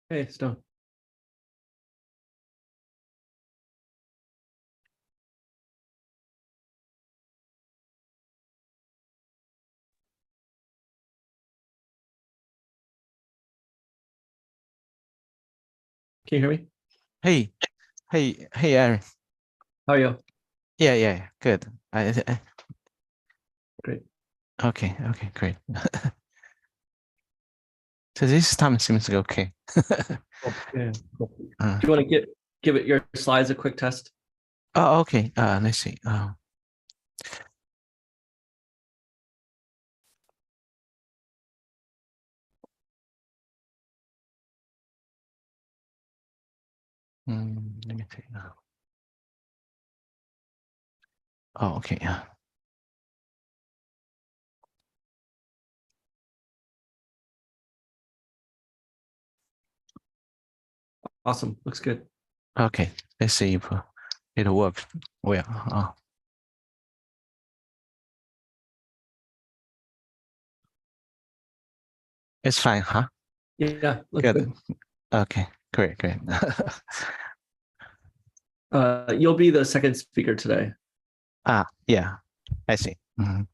Hey, Stone. Can you hear me? Hey, Aaron. How are you? Yeah, good. Great. Okay, great. So this time seems okay. Cool. Yeah, cool. Do Uh, you want to give it your slides a quick test? oh, okay. Let's see. Let me see. Oh, okay. Awesome. Looks good. Okay. Let's see if it works well. It's fine, huh? Yeah, looks Good. good. Okay, great. You'll be the second speaker today. Yeah, I see. Mhm.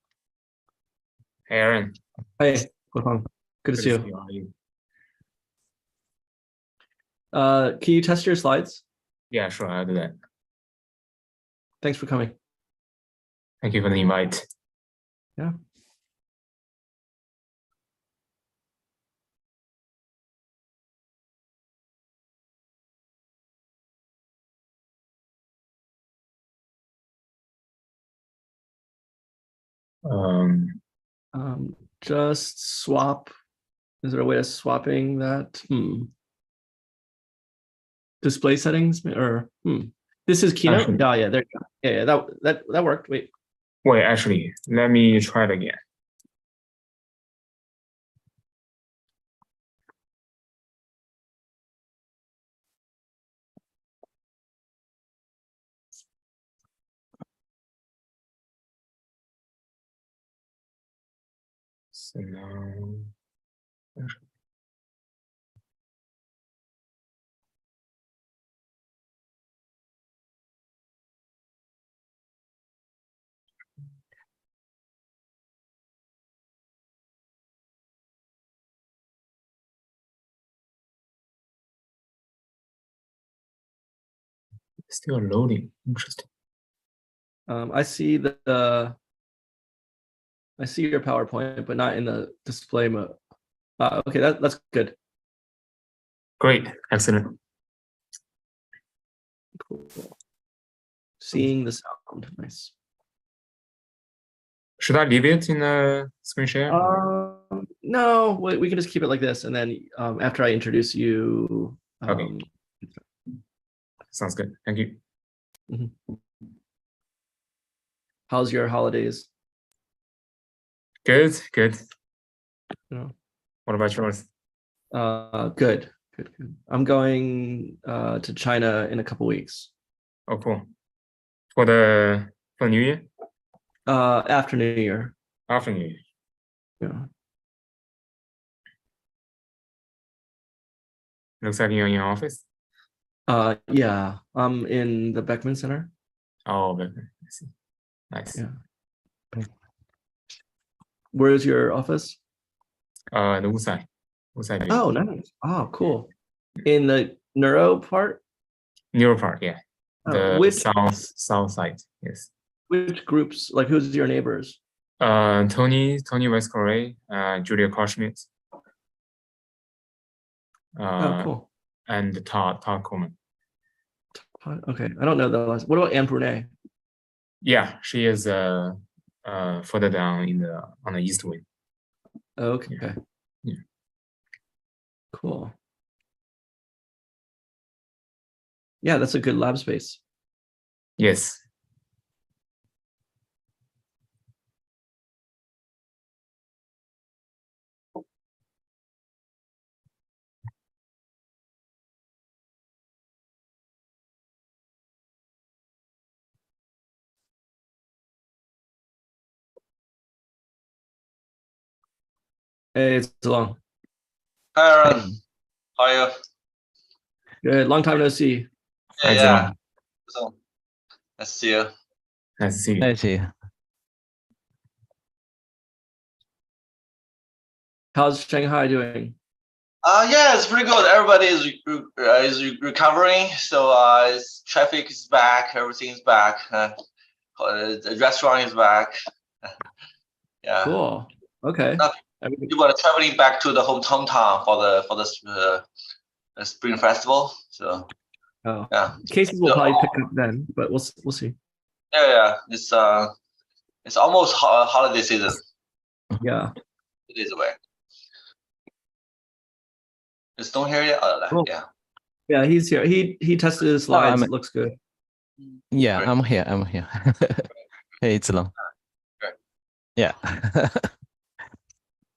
Hey, Aaron. Hey, Guosong. Good to see you. How are you? Can you test your slides? Yeah, sure, I'll do that. Thanks for coming. Thank you for the invite. Yeah. Just swap. Is there a way of swapping that? Display settings or This is Keynote? Actually, Oh, yeah, there you go. Yeah, that worked. Wait. actually, let me try it again. So now, still loading. Interesting. I see I see your PowerPoint, but not in the display mode. Okay, that's good. Great, excellent. Cool. Seeing the sound, nice. Should I leave it in the screen share? No, we can just keep it like this, and then after I introduce you. Okay. Sounds good. Thank you. How's your holidays? Good. You What about yours? Good. I'm going to China in a couple weeks. Oh, cool. For the New Year? After New Year. After New Year. Yeah. Looks like you're in your office. Yeah, I'm in the Beckman Center. Oh, I see. Nice. Yeah. Where is your office? The Wusai. Oh, nice. Oh, cool. In the neuro part? Neuro part, yeah. The Which south side, yes. Which groups, like who's your neighbors? Tony West-Corey, Julia Karschmidt. Oh, cool. And Todd Coleman. Okay, I don't know the last. What about Anne Brunet? Yeah, she is further down on the east wing. Okay. Yeah. Cool. Yeah, that's a good lab space. Yes. Hey, it's long. Hi, Aaron. How are you? Good. Long time no see. Hi, Yeah. Zilong. So, let's see you. Let's see. I see. How's Shanghai doing? Yeah, it's pretty good. Everybody is recovering. So traffic is back. Everything's back. The restaurant is back. Yeah. Cool. Okay. Not- People are traveling back to the hometown for the spring festival. So Oh, yeah, cases will probably pick up then, but we'll see. yeah. It's almost holiday season. Yeah. 2 days away. Is Stone here yet? Cool. Yeah. Yeah, he's here. He tested his slides. I'm- It looks good. Yeah, Great. I'm here. Hey, Zilong. Great. Yeah.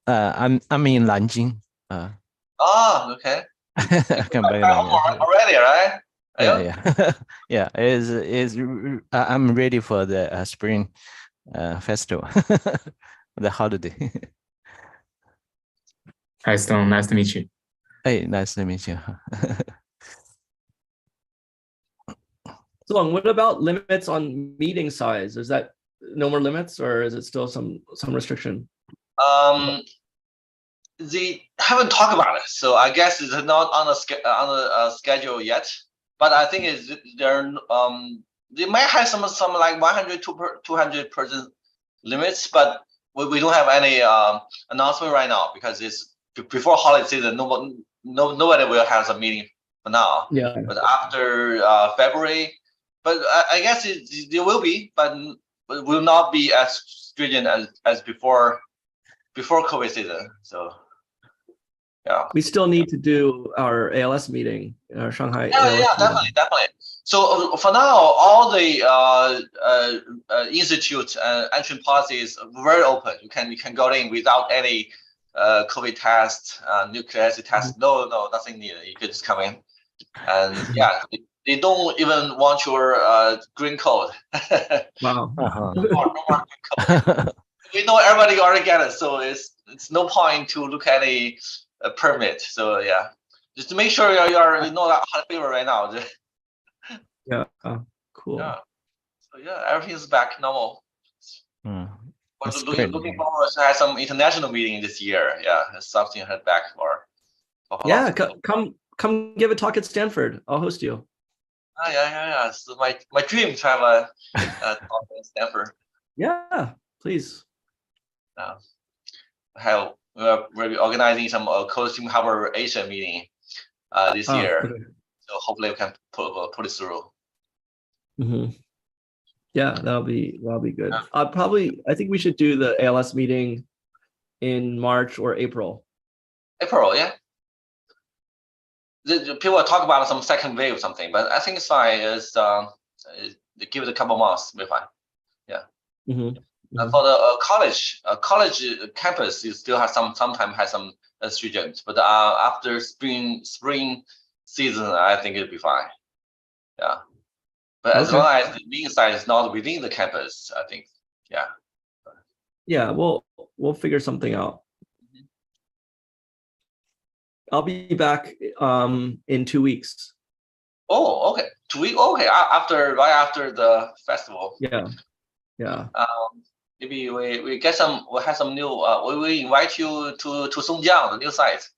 I'm in Nanjing. Oh, okay. I come back Back home now. already, right? Yeah. Yeah. I'm ready for the spring festival, the holiday. Hi, Stone. Nice to meet you. Hey, nice to meet you. So what about limits on meeting size? Is that no more limits, or is it still some restriction? They haven't talked about it, so I guess it's not on the schedule yet. But I think they might have some like 100 to 200 person limits, but we don't have any announcement right now because it's before holiday season. Nobody will have a meeting for now. Yeah. But after February, but I guess there will be, but will not be as stringent as before COVID season. So yeah. We still need to do our ALS meeting, our Shanghai ALS Yeah, meeting. definitely. So for now, all the institute entry policy is very open. You can go in without any COVID test, nucleic acid test. No, nothing needed. You could just come in, and yeah, they don't even want your green code. Wow. Uh-huh. No more green code. We know everybody already get it, so it's no point to look at a permit. So yeah, just to make sure you know that hot fever right now. Yeah. Cool. Yeah. So yeah, everything's back normal. That's Looking great. forward to have some international meeting this year. Yeah, it's something to head back for. Yeah. Come give a talk at Stanford. I'll host you. Yeah. So my dream to have a talk in Stanford. Yeah. Please. We're organizing some Coastal Harbor Asia meeting this year. Okay. So hopefully we can put it through. Mm-hmm. Yeah, that'll be good. I think we should do the ALS meeting in March or April. April, yeah. The people talk about some second wave or something, but I think it's fine. Give it a couple months, we're fine. Yeah. Mm-hmm. For the college campus, you still have sometimes has some students, but after spring season, I think it'll be fine. Yeah. But as long as the meeting site is not within the campus, I think, yeah. Yeah, we'll figure something out. I'll be back in 2 weeks. Oh, okay. 2 weeks. Okay, right after the festival. Yeah. Maybe we get some. We have some new. We will invite you to Songjiang, the new site.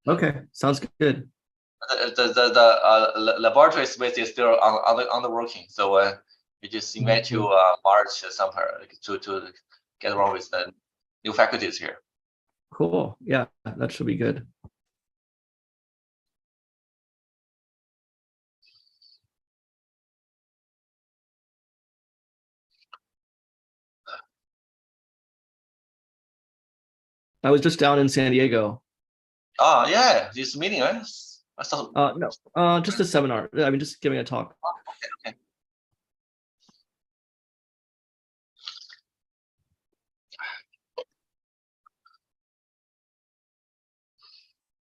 Okay, sounds good. The laboratory space is still on the working, so we just invite you March somewhere to get along with the new faculties here. Cool. Yeah, that should be good. I was just down in San Diego. Oh yeah, this meeting, right? I saw. No, just a seminar. I mean, just giving a talk. Okay.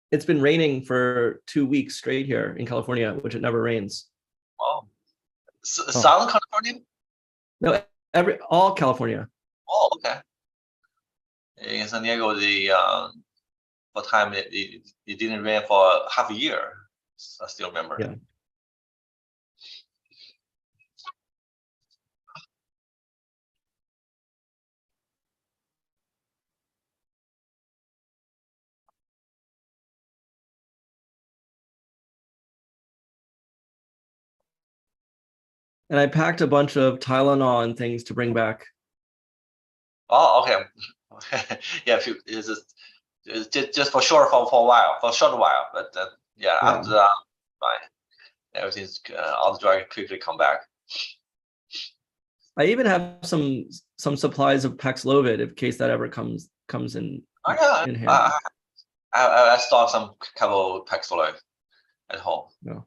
It's been raining for 2 weeks straight here in California, which it never rains. Oh, Southern California? No, all California. Oh, okay. In San Diego, for time it didn't rain for half a year. I still remember. Yeah. And I packed a bunch of Tylenol and things to bring back. Oh, okay. Yeah, it's just for sure for a while, for a short while, but yeah, after that, fine. Everything's all the drugs quickly come back. I even have some supplies of Paxlovid in case that ever comes in. Oh yeah, in handy. I stock some couple Paxlovid at home. No.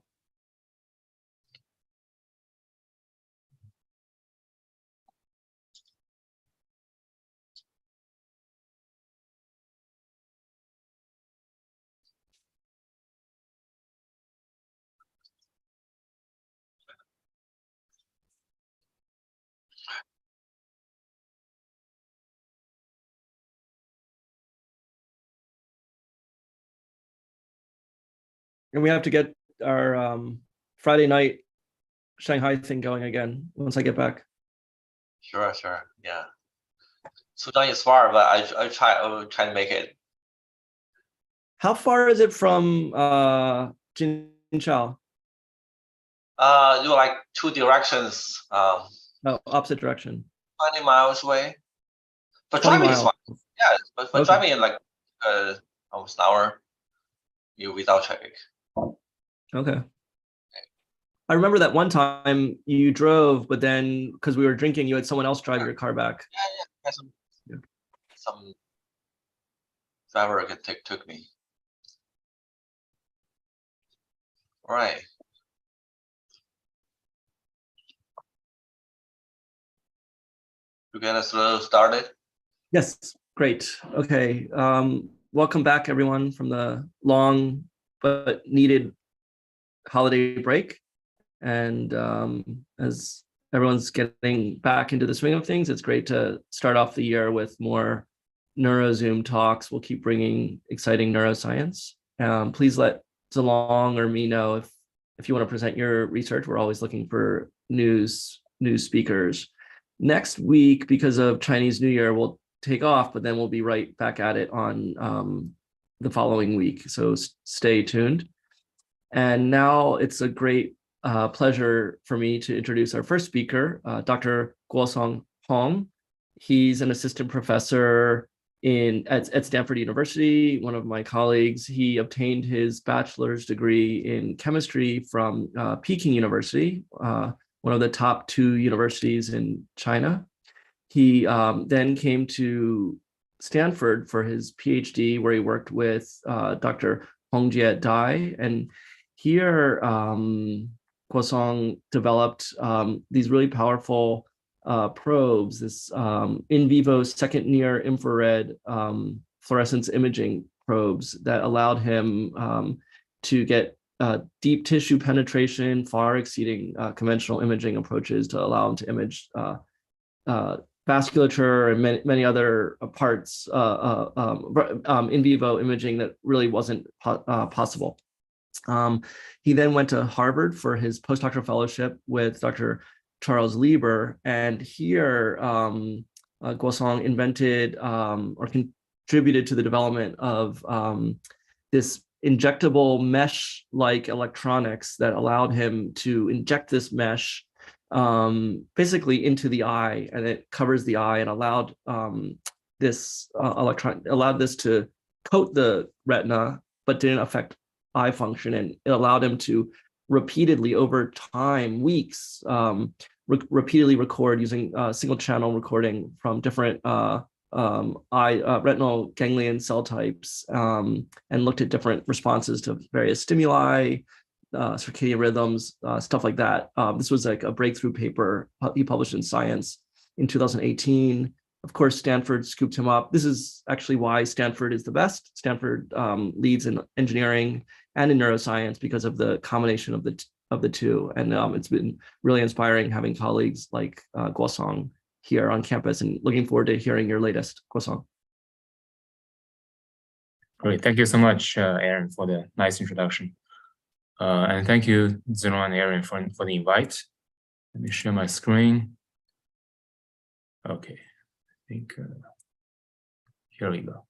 And we have to get our Friday night Shanghai thing going again once I get back. Sure, yeah. Sudan is far, but I will try to make it. How far is it from Jinchao? You like two directions, No, opposite direction. 20 miles away. But 20 driving is miles. fine. Yeah, but Okay. driving in like almost an hour, you without traffic. Okay. I remember that one time you drove, but then because we were drinking, you had someone else drive your car back. Yeah. Some driver took me. All right. To get us started. Yes, great. Okay. Welcome back, everyone, from the long but needed holiday break. And as everyone's getting back into the swing of things, it's great to start off the year with more Neuro Zoom talks. We'll keep bringing exciting neuroscience. Please let Zalong or me know if you want to present your research. We're always looking for new speakers. Next week, because of Chinese New Year, we'll take off, but then we'll be right back at it on the following week. So stay tuned. And now it's a great pleasure for me to introduce our first speaker, Dr. Guosong Hong. He's an assistant professor at Stanford University, one of my colleagues. He obtained his bachelor's degree in chemistry from Peking University, one of the top 2 universities in China. He then came to Stanford for his PhD, where he worked with Dr. Hongjie Dai. And here, Guosong developed these really powerful probes, this in vivo second near infrared fluorescence imaging probes that allowed him to get deep tissue penetration, far exceeding conventional imaging approaches, to allow him to image vasculature and many other parts in vivo imaging that really wasn't possible. He then went to Harvard for his postdoctoral fellowship with Dr. Charles Lieber, and here Guosong invented or contributed to the development of this injectable mesh-like electronics that allowed him to inject this mesh basically into the eye, and it covers the eye, and allowed this to coat the retina, but didn't affect eye function. And it allowed him to repeatedly, over time, weeks, repeatedly record using single channel recording from different retinal ganglion cell types, and looked at different responses to various stimuli, circadian rhythms, stuff like that. This was like a breakthrough paper he published in Science in 2018. Of course, Stanford scooped him up. This is actually why Stanford is the best. Stanford leads in engineering and in neuroscience because of the combination of the two. And it's been really inspiring having colleagues like Guosong here on campus, and looking forward to hearing your latest. Guosong. Great. Thank you so much, Aaron, for the nice introduction. And thank you, Zeno and Aaron, for the invite. Let me share my screen. Okay, I think here we go.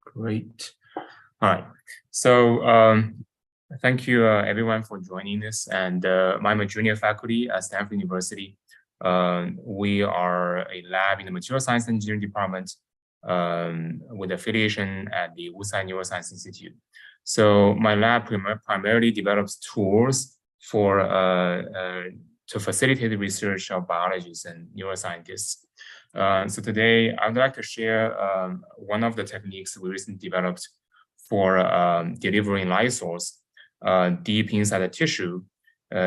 Great. All right. So thank you, everyone, for joining this. And I'm a junior faculty at Stanford University. We are a lab in the material science engineering department with affiliation at the Wuxi Neuroscience Institute. So my lab primarily develops tools for to facilitate the research of biologists and neuroscientists. So today I'd like to share one of the techniques we recently developed for delivering light source deep inside the tissue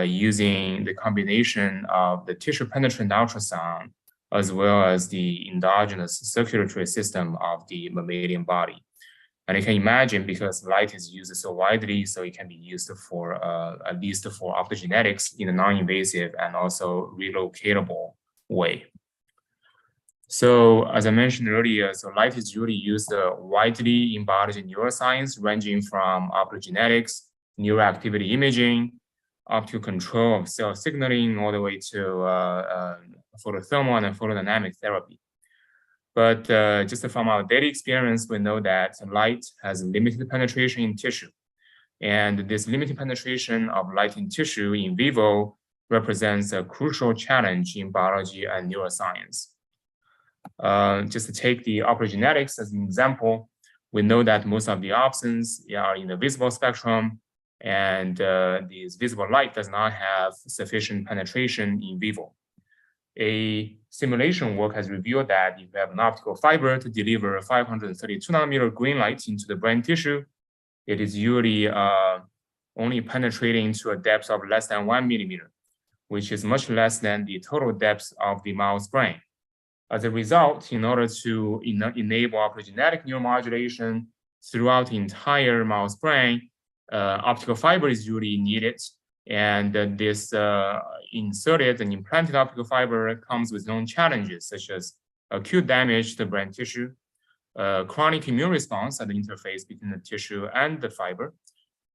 using the combination of the tissue penetrant ultrasound as well as the endogenous circulatory system of the mammalian body. And you can imagine, because light is used so widely, so it can be used for at least for optogenetics in a non-invasive and also relocatable way. So as I mentioned earlier, so light is usually used widely in biology and neuroscience, ranging from optogenetics, neuroactivity imaging, up to control of cell signaling, all the way to photothermal and photodynamic therapy. But just from our daily experience, we know that light has limited penetration in tissue. And this limited penetration of light in tissue in vivo represents a crucial challenge in biology and neuroscience. Just to take the optogenetics as an example, we know that most of the opsins are in the visible spectrum, and this visible light does not have sufficient penetration in vivo. A simulation work has revealed that if you have an optical fiber to deliver 532 nanometer green light into the brain tissue, it is usually only penetrating to a depth of less than 1 millimeter, which is much less than the total depth of the mouse brain. As a result, in order to enable optogenetic neuromodulation throughout the entire mouse brain, optical fiber is usually needed. And this inserted and implanted optical fiber comes with known challenges, such as acute damage to the brain tissue, chronic immune response at the interface between the tissue and the fiber,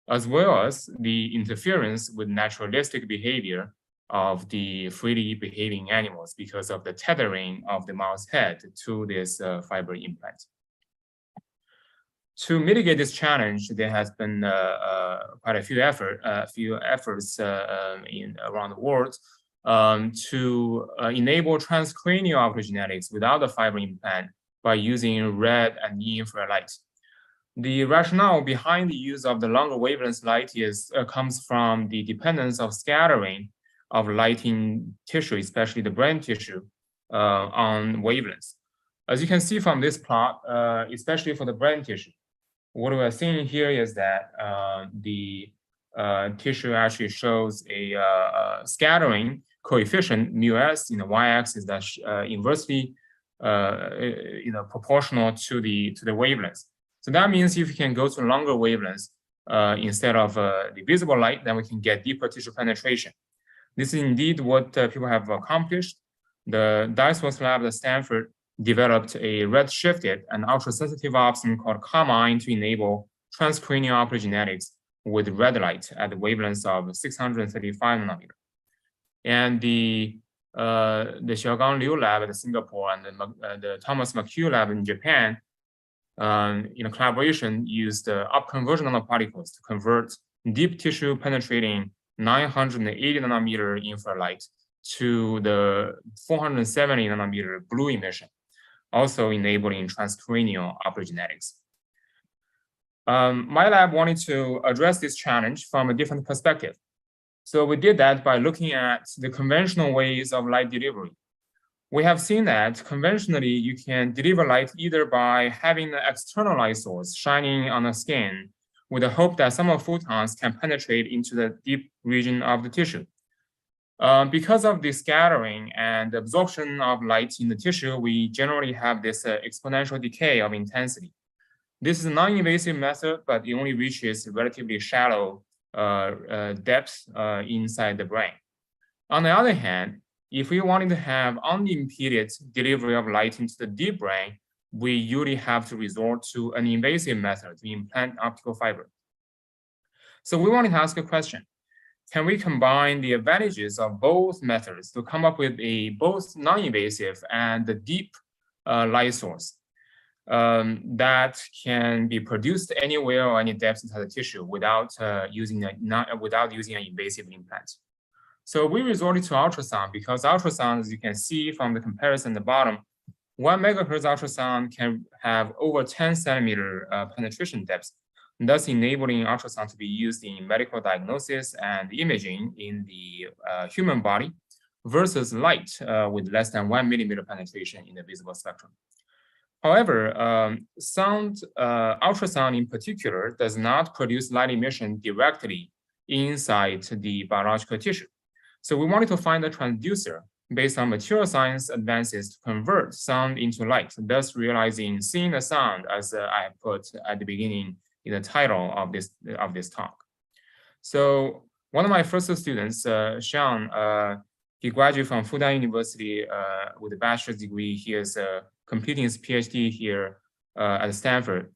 as well as the interference with naturalistic behavior of the freely behaving animals because of the tethering of the mouse head to this fiber implant. To mitigate this challenge, there has been quite a few efforts around the world to enable transcranial optogenetics without the fiber implant by using red and near-infrared light. The rationale behind the use of the longer wavelength light comes from the dependence of scattering of light in tissue, especially the brain tissue, on wavelengths. As you can see from this plot, especially for the brain tissue, what we are seeing here is that the tissue actually shows a scattering coefficient μs in the y-axis that's inversely proportional to the wavelengths. So that means if you can go to longer wavelengths instead of the visible light, then we can get deeper tissue penetration. This is indeed what people have accomplished. The GIIST lab at Stanford developed a red-shifted and ultra-sensitive opsin called Carmine to enable transcranial optogenetics with red light at the wavelengths of 635 nanometer. And the Xiaogang Liu lab at Singapore and the Thomas McHugh lab in Japan, in a collaboration, used upconversion nanoparticles to convert deep tissue penetrating 980 nanometer infrared light to the 470 nanometer blue emission, also enabling transcranial optogenetics. My lab wanted to address this challenge from a different perspective. So we did that by looking at the conventional ways of light delivery. We have seen that conventionally you can deliver light either by having an external light source shining on the skin with the hope that some of photons can penetrate into the deep region of the tissue. Because of the scattering and absorption of light in the tissue, we generally have this exponential decay of intensity. This is a non-invasive method, but it only reaches relatively shallow depth inside the brain. On the other hand, if we wanted to have unimpeded delivery of light into the deep brain, we usually have to resort to an invasive method to implant optical fiber. So we wanted to ask a question. Can we combine the advantages of both methods to come up with a both non-invasive and the deep light source that can be produced anywhere or any depth inside the tissue without using an invasive implant? So we resorted to ultrasound because ultrasound, as you can see from the comparison at the bottom, 1 megahertz ultrasound can have over 10 centimeter penetration depth, thus enabling ultrasound to be used in medical diagnosis and imaging in the human body versus light with less than 1 millimeter penetration in the visible spectrum. However, ultrasound in particular does not produce light emission directly inside the biological tissue. So we wanted to find a transducer based on material science advances to convert sound into light, thus realizing seeing the sound, as I put at the beginning in the title of this talk. So one of my first students, Sean, he graduated from Fudan University with a bachelor's degree. He is completing his PhD here at Stanford.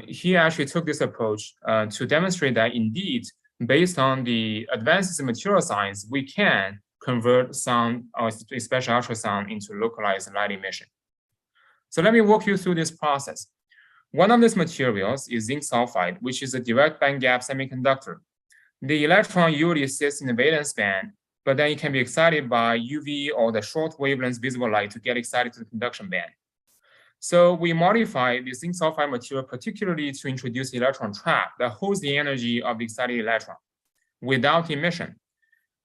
He actually took this approach to demonstrate that indeed, based on the advances in material science, we can convert sound, or especially ultrasound, into localized light emission. So let me walk you through this process. One of these materials is zinc sulfide, which is a direct bandgap semiconductor. The electron usually sits in the valence band, but then it can be excited by UV or the short wavelength visible light to get excited to the conduction band. So we modify the zinc sulfide material particularly to introduce the electron trap that holds the energy of the excited electron without emission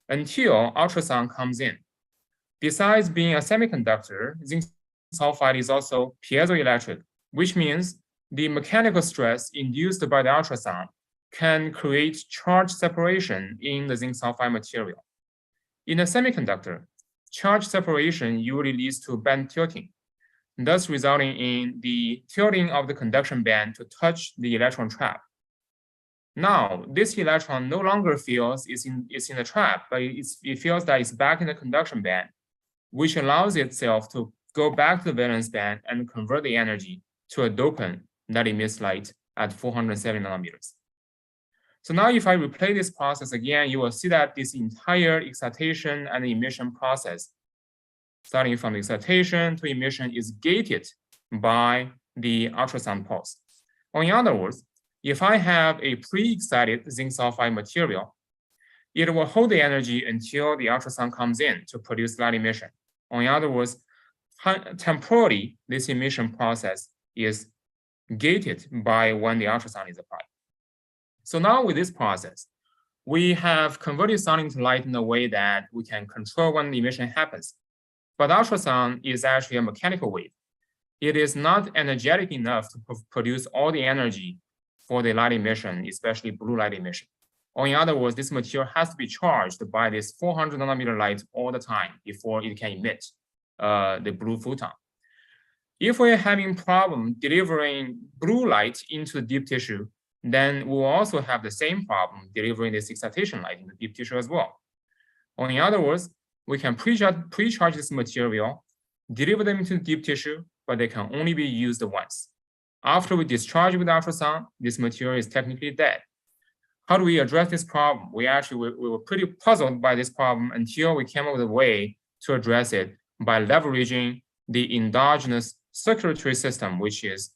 until ultrasound comes in. Besides being a semiconductor, zinc sulfide is also piezoelectric, which means the mechanical stress induced by the ultrasound can create charge separation in the zinc sulfide material. In a semiconductor, charge separation usually leads to band tilting, thus resulting in the tilting of the conduction band to touch the electron trap. Now, this electron no longer feels it's in the trap, but it feels that it's back in the conduction band, which allows itself to go back to the valence band and convert the energy to a dopant that emits light at 470 nanometers. So now if I replay this process again, you will see that this entire excitation and emission process, starting from excitation to emission, is gated by the ultrasound pulse. Or in other words, if I have a pre-excited zinc sulfide material, it will hold the energy until the ultrasound comes in to produce light emission. Or in other words, temporally, this emission process is gated by when the ultrasound is applied. So now with this process, we have converted sound into light in a way that we can control when the emission happens. But ultrasound is actually a mechanical wave. It is not energetic enough to produce all the energy for the light emission, especially blue light emission. Or in other words, this material has to be charged by this 400 nanometer light all the time before it can emit the blue photon. If we're having problem delivering blue light into the deep tissue, then we'll also have the same problem delivering this excitation light in the deep tissue as well. Or in other words, we can pre-charge this material, deliver them into the deep tissue, but they can only be used once. After we discharge with ultrasound, this material is technically dead. How do we address this problem? We were pretty puzzled by this problem until we came up with a way to address it by leveraging the endogenous circulatory system, which is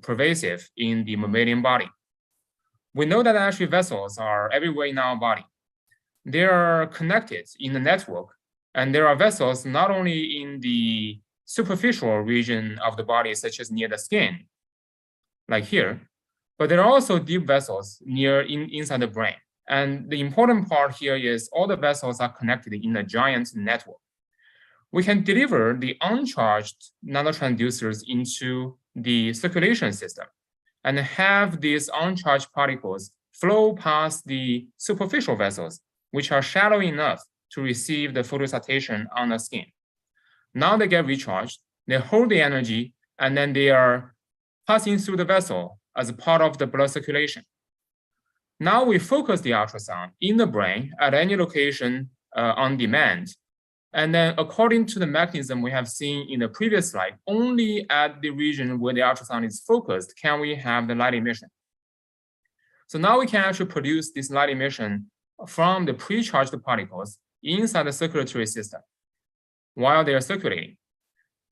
pervasive in the mammalian body. We know that actually vessels are everywhere in our body. They are connected in a network, and there are vessels not only in the superficial region of the body, such as near the skin, like here, but there are also deep vessels inside the brain. And the important part here is all the vessels are connected in a giant network. We can deliver the uncharged nanotransducers into the circulation system and have these uncharged particles flow past the superficial vessels, which are shallow enough to receive the photoexcitation on the skin. Now they get recharged, they hold the energy, and then they are passing through the vessel as a part of the blood circulation. Now we focus the ultrasound in the brain at any location on demand. And then according to the mechanism we have seen in the previous slide, only at the region where the ultrasound is focused can we have the light emission. So now we can actually produce this light emission from the pre-charged particles inside the circulatory system while they are circulating.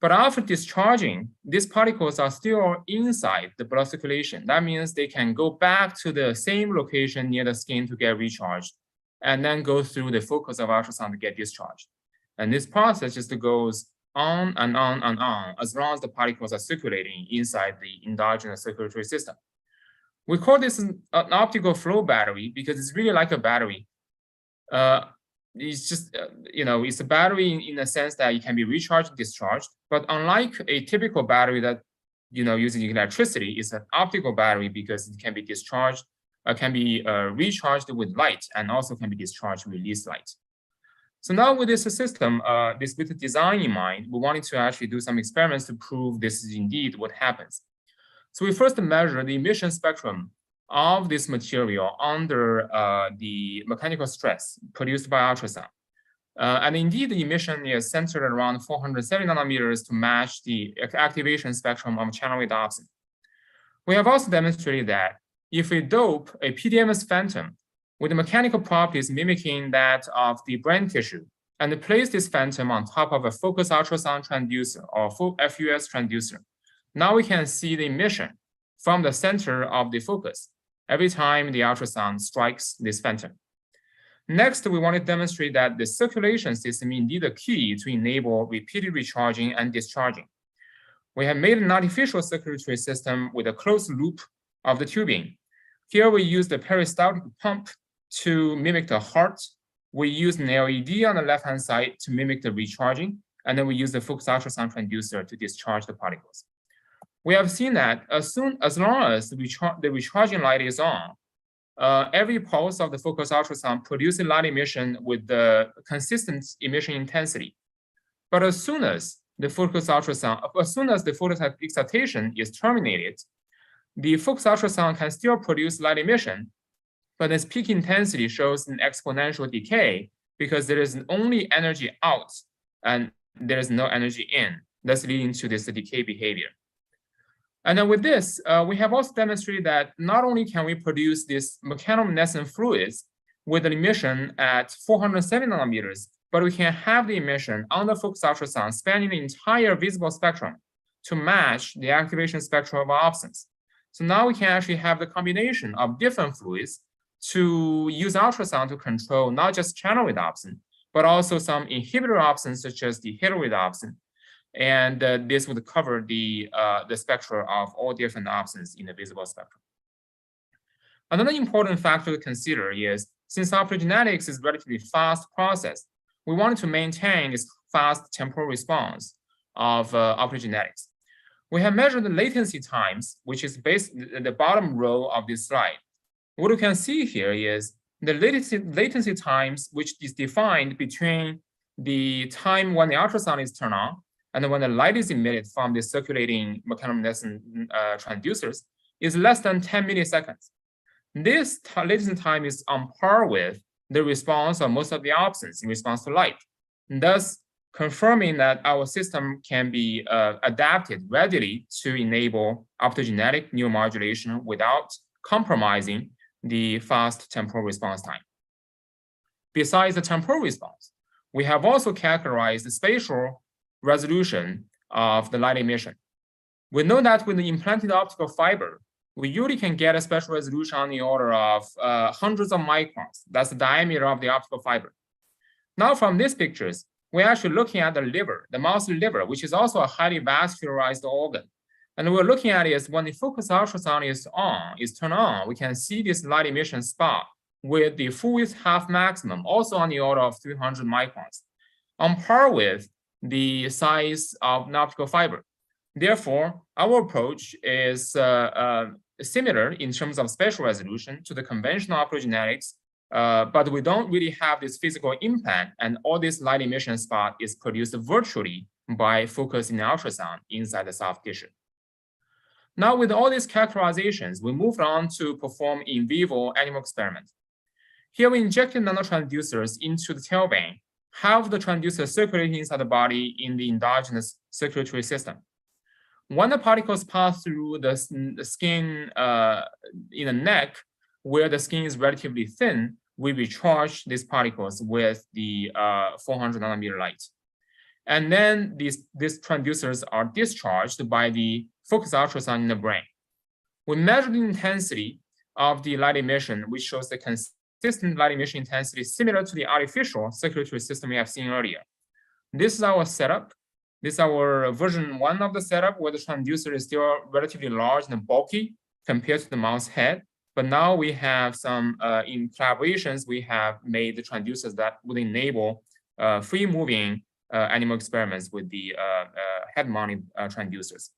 But after discharging, these particles are still inside the blood circulation. That means they can go back to the same location near the skin to get recharged, and then go through the focus of ultrasound to get discharged. And this process just goes on and on and on as long as the particles are circulating inside the endogenous circulatory system. We call this an optical flow battery because it's really like a battery. It's just, it's a battery in the sense that it can be recharged, discharged. But unlike a typical battery that, using electricity, it's an optical battery because it can be discharged, can be recharged with light, and also can be discharged with released light. So now with this system, with the design in mind, we wanted to actually do some experiments to prove this is indeed what happens. So we first measure the emission spectrum of this material under the mechanical stress produced by ultrasound. And indeed, the emission is centered around 470 nanometers to match the activation spectrum of channel rhodopsin. We have also demonstrated that if we dope a PDMS phantom with the mechanical properties mimicking that of the brain tissue, and place this phantom on top of a focused ultrasound transducer or FUS transducer, now we can see the emission from the center of the focus every time the ultrasound strikes this phantom. Next, we want to demonstrate that the circulation system is indeed the key to enable repeated recharging and discharging. We have made an artificial circulatory system with a closed loop of the tubing. Here we use the peristaltic pump to mimic the heart. We use an LED on the left-hand side to mimic the recharging, and then we use the focused ultrasound transducer to discharge the particles. We have seen that as long as the recharging light is on, every pulse of the focused ultrasound produces light emission with the consistent emission intensity. But as soon as the focused excitation is terminated, the focused ultrasound can still produce light emission, but its peak intensity shows an exponential decay because there is only energy out and there is no energy in. That's leading to this decay behavior. And then with this, we have also demonstrated that not only can we produce these mechanominescent fluids with an emission at 470 nanometers, but we can have the emission on the focused ultrasound spanning the entire visible spectrum to match the activation spectrum of opsins. So now we can actually have the combination of different fluids to use ultrasound to control not just channel rhodopsin, but also some inhibitor opsins such as the heterorhodopsin. And this would cover the spectrum of all different opsins in the visible spectrum. Another important factor to consider is, since optogenetics is a relatively fast process, we wanted to maintain this fast temporal response of optogenetics. We have measured the latency times, which is based on the bottom row of this slide. What you can see here is the latency times, which is defined between the time when the ultrasound is turned on and when the light is emitted from the circulating mechanominescent transducers, is less than 10 milliseconds. This latency time is on par with the response of most of the opsins in response to light, thus confirming that our system can be adapted readily to enable optogenetic neuromodulation without compromising the fast temporal response time. Besides the temporal response, we have also characterized the spatial resolution of the light emission. We know that with the implanted optical fiber, we usually can get a spatial resolution on the order of hundreds of microns. That's the diameter of the optical fiber. Now from these pictures, we're actually looking at the liver, the mouse liver, which is also a highly vascularized organ. And we're looking at is when the focused ultrasound is turned on, we can see this light emission spot with the full width half maximum, also on the order of 300 microns, on par with the size of an optical fiber. Therefore, our approach is similar in terms of spatial resolution to the conventional optogenetics, but we don't really have this physical implant, and all this light emission spot is produced virtually by focusing the ultrasound inside the soft tissue. Now, with all these characterizations, we moved on to perform in vivo animal experiment. Here, we injected nanotransducers into the tail vein, have the transducer circulating inside the body in the endogenous circulatory system. When the particles pass through the skin in the neck, where the skin is relatively thin, we recharge these particles with the 400 nanometer light. And then these transducers are discharged by the focused ultrasound in the brain. We measure the intensity of the light emission, which shows the consistent light emission intensity similar to the artificial circulatory system we have seen earlier. This is our setup. This is our version 1 of the setup, where the transducer is still relatively large and bulky compared to the mouse head. But now we have some, in collaborations, we have made the transducers that would enable free-moving animal experiments with the head-mounted transducers.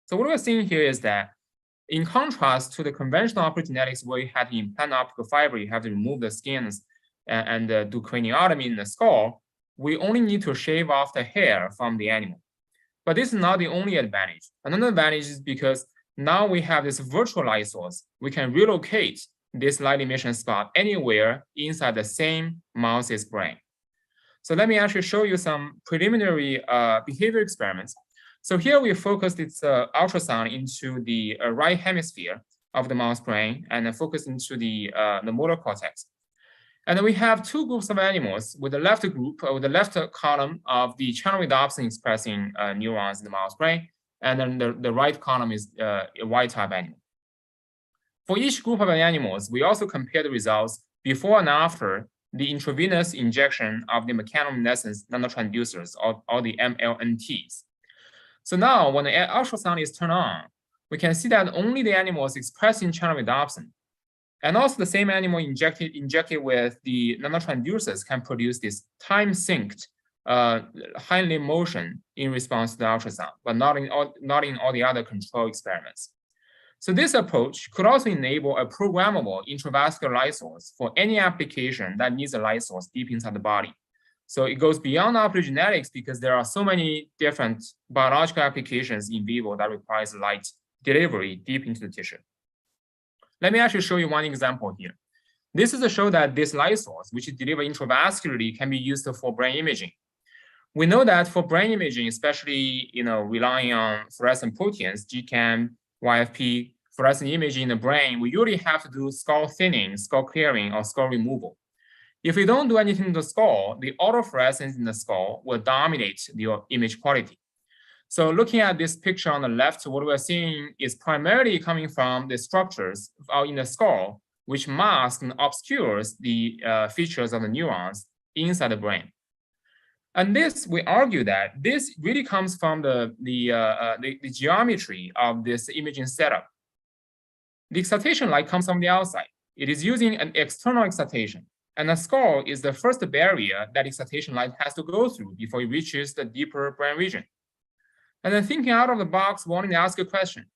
So what we're seeing here is that, in contrast to the conventional optogenetics, where you had to implant optical fiber, you have to remove the skins and do craniotomy in the skull, we only need to shave off the hair from the animal. But this is not the only advantage. Another advantage is because now we have this virtual light source. We can relocate this light emission spot anywhere inside the same mouse's brain. So let me actually show you some preliminary behavior experiments. So here we focused its ultrasound into the right hemisphere of the mouse brain and focus into the motor cortex. And then we have two groups of animals, with the left group, with the left column of the channel rhodopsin expressing neurons in the mouse brain, and then the right column is a wild-type animal. For each group of animals, we also compare the results before and after the intravenous injection of the mechanoluminescence nanotransducers, or the MLNTs. So now, when the ultrasound is turned on, we can see that only the animals expressing channel rhodopsin, and also the same animal injected with the nanotransducers, can produce this time-synced hind limb motion in response to the ultrasound, but not in all the other control experiments. So this approach could also enable a programmable intravascular light source for any application that needs a light source deep inside the body. So it goes beyond optogenetics, because there are so many different biological applications in vivo that requires light delivery deep into the tissue. Let me actually show you one example here. This is to show that this light source, which is delivered intravascularly, can be used for brain imaging. We know that for brain imaging, especially relying on fluorescent proteins, GCAM, YFP, fluorescent imaging in the brain, we usually have to do skull thinning, skull clearing, or skull removal. If we don't do anything to the skull, the autofluorescence in the skull will dominate the image quality. So looking at this picture on the left, what we're seeing is primarily coming from the structures out in the skull, which mask and obscures the features of the neurons inside the brain. And this, we argue that this really comes from the geometry of this imaging setup. The excitation light comes from the outside. It is using an external excitation, and the skull is the first barrier that excitation light has to go through before it reaches the deeper brain region. And then thinking out of the box, wanting to ask a question: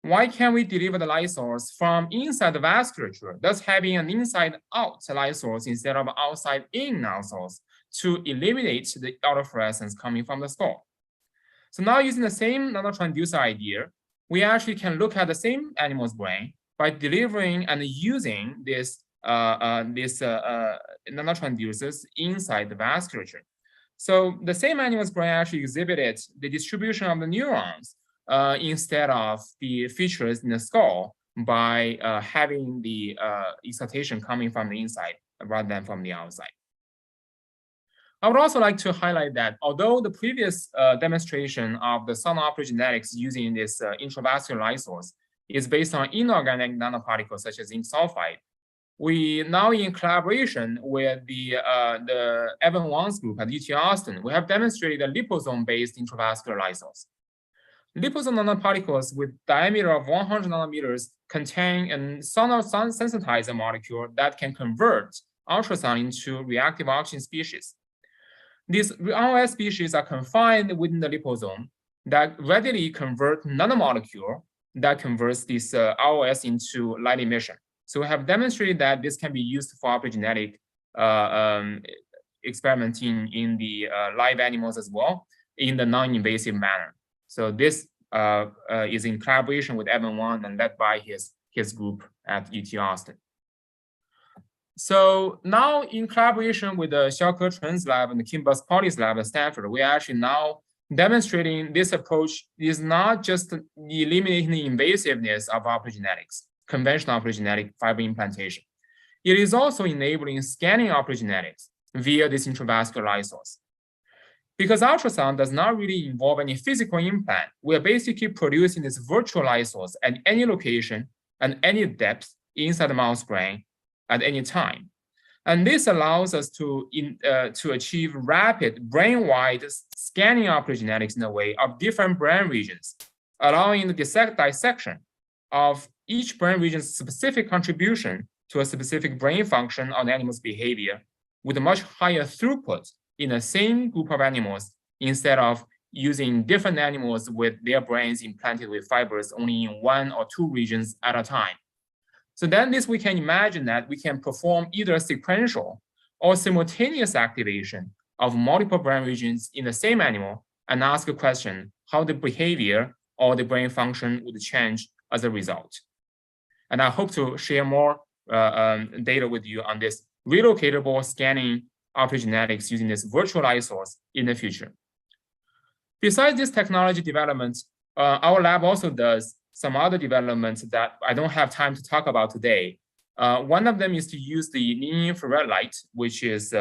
why can't we deliver the light source from inside the vasculature, thus having an inside-out light source instead of outside-in light source, to eliminate the autofluorescence coming from the skull? So now, using the same nanotransducer idea, we actually can look at the same animal's brain by delivering and using this nanotransducers inside the vasculature. So the same animal's brain actually exhibited the distribution of the neurons instead of the features in the skull by having the excitation coming from the inside rather than from the outside. I would also like to highlight that although the previous demonstration of the sound optogenetics using this intravascular light source is based on inorganic nanoparticles such as zinc sulfide, we now, in collaboration with the Evan Wang's group at UT Austin, we have demonstrated a liposome-based intravascular light source. Liposome nanoparticles with diameter of 100 nanometers contain a sound sensitizer molecule that can convert ultrasound into reactive oxygen species. These ROS species are confined within the liposome that readily convert nanomolecule that converts this ROS into light emission. So we have demonstrated that this can be used for optogenetic experimenting in the live animals as well in the non-invasive manner. So this is in collaboration with Evan Wang and led by his group at UT Austin. So now, in collaboration with the Xiaoke Chen's lab and the Kim Bus-Pauli's lab at Stanford, we are actually now demonstrating this approach is not just eliminating the invasiveness of optogenetics, conventional optogenetic fiber implantation. It is also enabling scanning optogenetics via this intravascular light source. Because ultrasound does not really involve any physical implant, we are basically producing this virtual light source at any location and any depth inside the mouse brain at any time. And this allows us to achieve rapid brain-wide scanning optogenetics in a way of different brain regions, allowing the dissection of each brain region's specific contribution to a specific brain function on the animal's behavior with a much higher throughput in the same group of animals instead of using different animals with their brains implanted with fibers only in 1 or 2 regions at a time. So then we can imagine that we can perform either sequential or simultaneous activation of multiple brain regions in the same animal and ask a question how the behavior or the brain function would change as a result. And I hope to share more data with you on this relocatable scanning optogenetics using this virtual light source in the future. Besides this technology development, our lab also does some other developments that I don't have time to talk about today. One of them is to use the near-infrared light, which is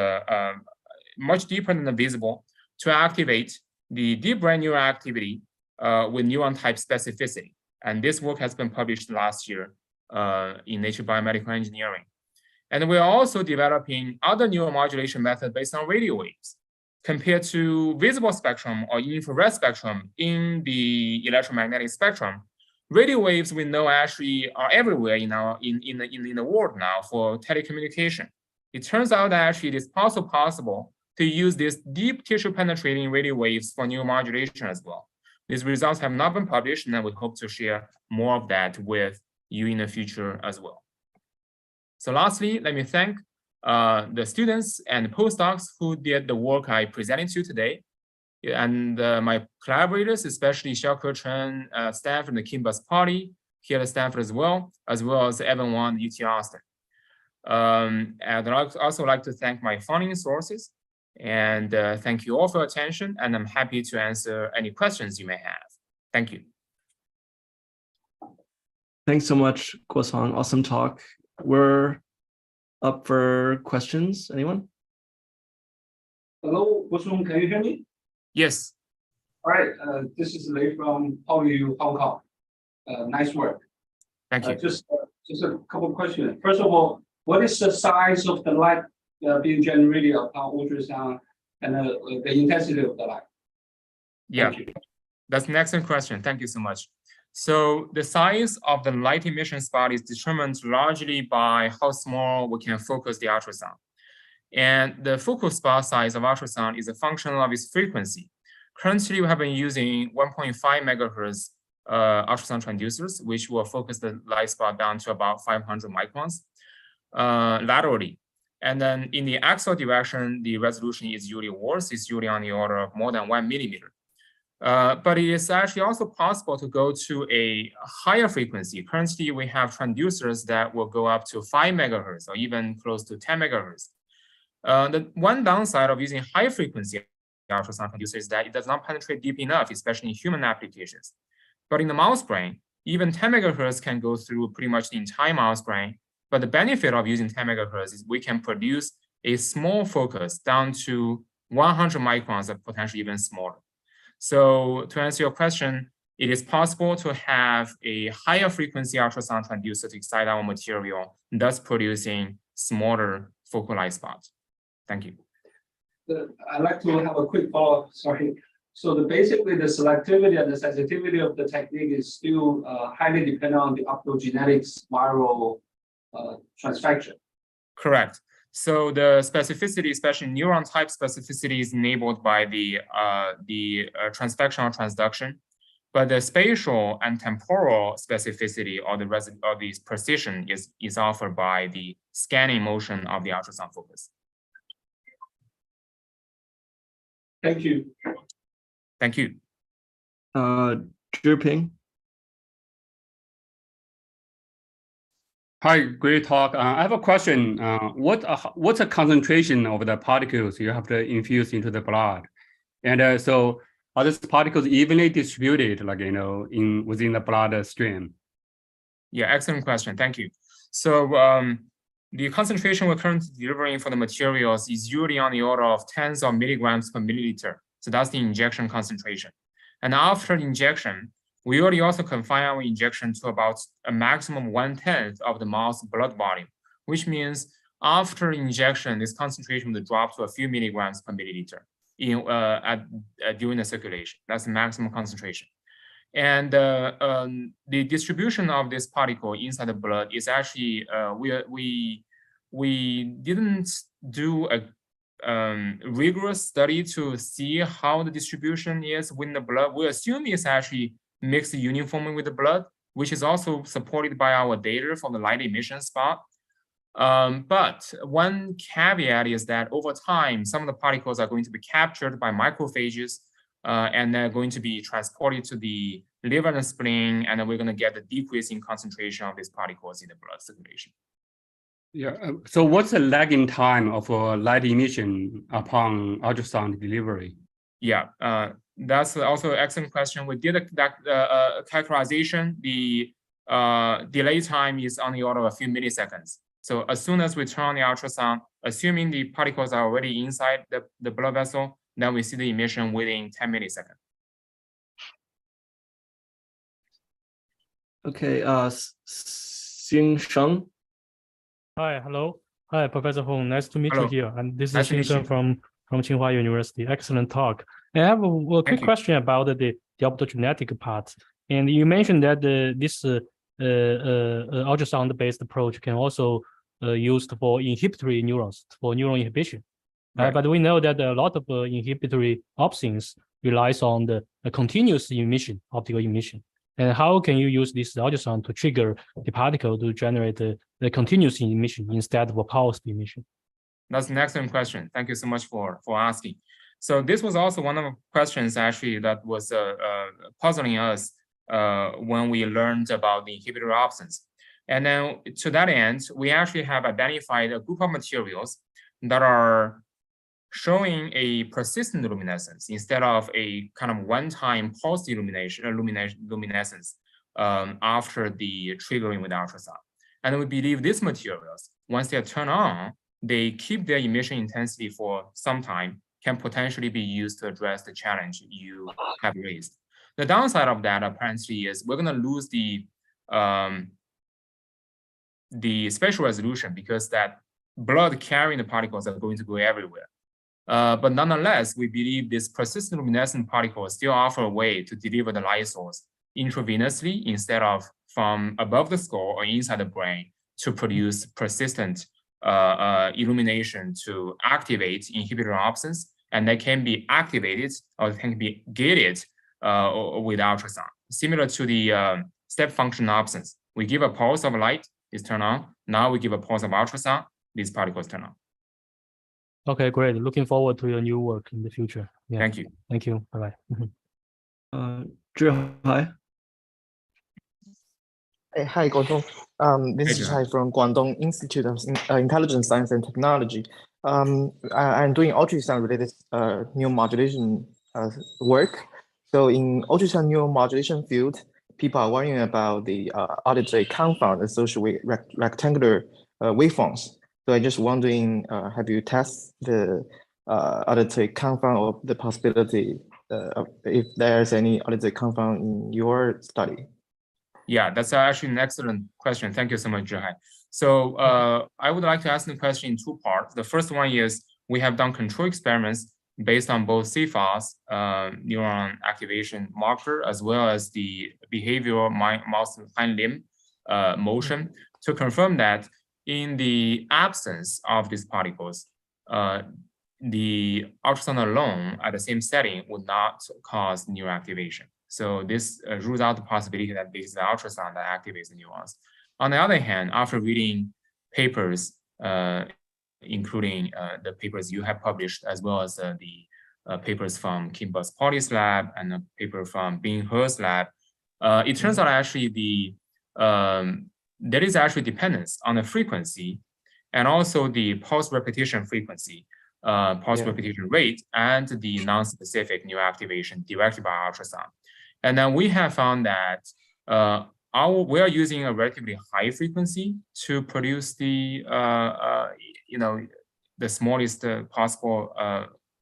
much deeper than the visible, to activate the deep brain neural activity with neuron type specificity. And this work has been published last year in Nature Biomedical Engineering. And we're also developing other neuromodulation methods based on radio waves. Compared to visible spectrum or infrared spectrum in the electromagnetic spectrum, radio waves we know actually are everywhere in the world now for telecommunication. It turns out that actually it is also possible to use these deep tissue penetrating radio waves for neuromodulation as well. These results have not been published, and we hope to share more of that with you in the future as well. So lastly, let me thank the students and postdocs who did the work I presented to you today, and my collaborators, especially Xiaoke Chen, Stanford, and Kim Party here at Stanford as well as Evan Wang, UT Austin. And I'd also like to thank my funding sources, and thank you all for your attention, and I'm happy to answer any questions you may have. Thank you. Thanks so much, Guosong. Awesome talk. We're up for questions. Anyone? Hello, Guosong, can you hear me? Yes. All right, this is Lei from Hong Kong. Nice work. Thank you. Just a couple of questions. First of all, what is the size of the light being generated upon ultrasound and the intensity of the light? Yeah, that's an excellent question. Thank you so much. So the size of the light emission spot is determined largely by how small we can focus the ultrasound. And the focal spot size of ultrasound is a function of its frequency. Currently, we have been using 1.5 megahertz ultrasound transducers, which will focus the light spot down to about 500 microns laterally. And then in the axial direction, the resolution is usually worse. It's usually on the order of more than 1 millimeter. But it is actually also possible to go to a higher frequency. Currently, we have transducers that will go up to 5 megahertz or even close to 10 megahertz. The one downside of using high frequency ultrasound transducer is that it does not penetrate deep enough, especially in human applications. But in the mouse brain, even 10 megahertz can go through pretty much the entire mouse brain. But the benefit of using 10 megahertz is we can produce a small focus down to 100 microns or potentially even smaller. So to answer your question, it is possible to have a higher frequency ultrasound transducer to excite our material, thus producing smaller focal light spots. Thank you. I'd like to have a quick follow-up, sorry. So basically the selectivity and the sensitivity of the technique is still highly dependent on the optogenetics viral transfection. Correct. So the specificity, especially neuron type specificity, is enabled by the transfection or transduction, but the spatial and temporal specificity or the precision is offered by the scanning motion of the ultrasound focus. Thank you. Thank you. Zhiping. Hi, great talk. I have a question. What's the concentration of the particles you have to infuse into the blood? And so are these particles evenly distributed, like, within the blood stream? Yeah, excellent question. Thank you. So the concentration we're currently delivering for the materials is usually on the order of tens of milligrams per milliliter. So that's the injection concentration. And after injection, we already also confine our injection to about a maximum 1/10 of the mouse blood volume, which means after injection, this concentration will drop to a few milligrams per milliliter during the circulation. That's the maximum concentration. And the distribution of this particle inside the blood is actually, we didn't do a rigorous study to see how the distribution is within the blood. We assume it's actually mixed uniformly with the blood, which is also supported by our data from the light emission spot. But one caveat is that over time, some of the particles are going to be captured by macrophages, and they're going to be transported to the liver and spleen, and then we're going to get the decrease in concentration of these particles in the blood circulation. Yeah. So what's the lagging time of light emission upon ultrasound delivery? Yeah, that's also an excellent question. We did a characterization. The delay time is on the order of a few milliseconds. So as soon as we turn on the ultrasound, assuming the particles are already inside the blood vessel, then we see the emission within 10 milliseconds. Okay, Xing Sheng. Hi, hello. Hi, Professor Hong. Nice to meet Hello. you here. And this Nice is to meet Xing Sheng from Tsinghua University. Excellent talk. I have a quick question about the optogenetic part. And you mentioned that this ultrasound-based approach can also used for inhibitory neurons, for neuron inhibition. Right. But we know that a lot of inhibitory options relies on the continuous emission, optical emission. And how can you use this ultrasound to trigger the particle to generate the continuous emission instead of a pulsed emission? That's an excellent question. Thank you so much for asking. So this was also one of the questions actually that was puzzling us when we learned about the inhibitor options. And then to that end, we actually have identified a group of materials that are showing a persistent luminescence instead of a kind of one-time pulse luminescence after the triggering with ultrasound. And we believe these materials, once they are turned on, they keep their emission intensity for some time, can potentially be used to address the challenge you have raised. The downside of that apparently is we're going to lose the spatial resolution because that blood carrying the particles are going to go everywhere. But nonetheless, we believe this persistent luminescent particles still offer a way to deliver the light source intravenously instead of from above the skull or inside the brain to produce persistent illumination to activate inhibitor options, and they can be activated or can be gated with ultrasound. Similar to the step function options, we give a pulse of light, it's turned on. Now we give a pulse of ultrasound, these particles turn on. Okay, great. Looking forward to your new work in the future. Yeah. Thank you. Thank you. Bye-bye. Zhihai. Hi, Guosong. This is Chai from Guangdong Institute of Intelligent Science and Technology. I'm doing ultrasound-related neuromodulation work. So in ultrasound neuromodulation field, people are worrying about the auditory confound associated with rectangular waveforms. So I'm just wondering, have you tested the auditory confound or the possibility if there's any auditory confound in your study? Yeah, that's actually an excellent question. Thank you so much, Zhihai. So I would like to ask the question in two parts. The first one is we have done control experiments based on both CFAS, neuron activation marker, as well as the behavioral mouse hind limb motion to confirm that in the absence of these particles, the ultrasound alone at the same setting would not cause neuroactivation. So this rules out the possibility that this is the ultrasound that activates the neurons. On the other hand, after reading papers, including the papers you have published, as well as the papers from Kim Bus-Pauli's lab and a paper from Bing He's lab, it turns out actually there is actually dependence on the frequency and also the pulse repetition frequency, pulse repetition rate, and the non-specific neuroactivation directed by ultrasound. And then we have found that we are using a relatively high frequency to produce the the smallest possible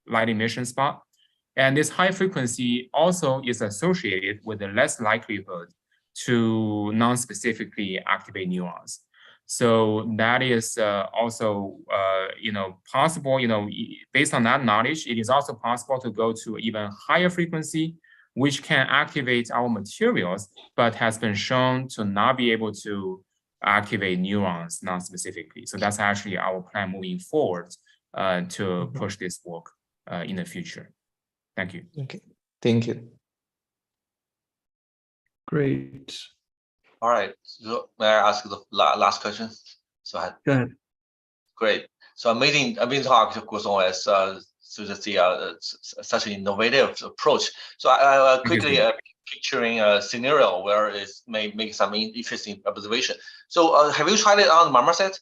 light emission spot. And this high frequency also is associated with the less likelihood to non-specifically activate neurons. So that is also, possible, based on that knowledge, it is also possible to go to even higher frequency, which can activate our materials, but has been shown to not be able to activate neurons non-specifically. So that's actually our plan moving forward to push this work in the future. Thank you. Okay, thank you. Great. All right. So may I ask the last question? So Go ahead. great. So amazing talk, Guosong, as to see such an innovative approach. So I quickly picturing a scenario where it may make some interesting observation. So have you tried it on the marmoset?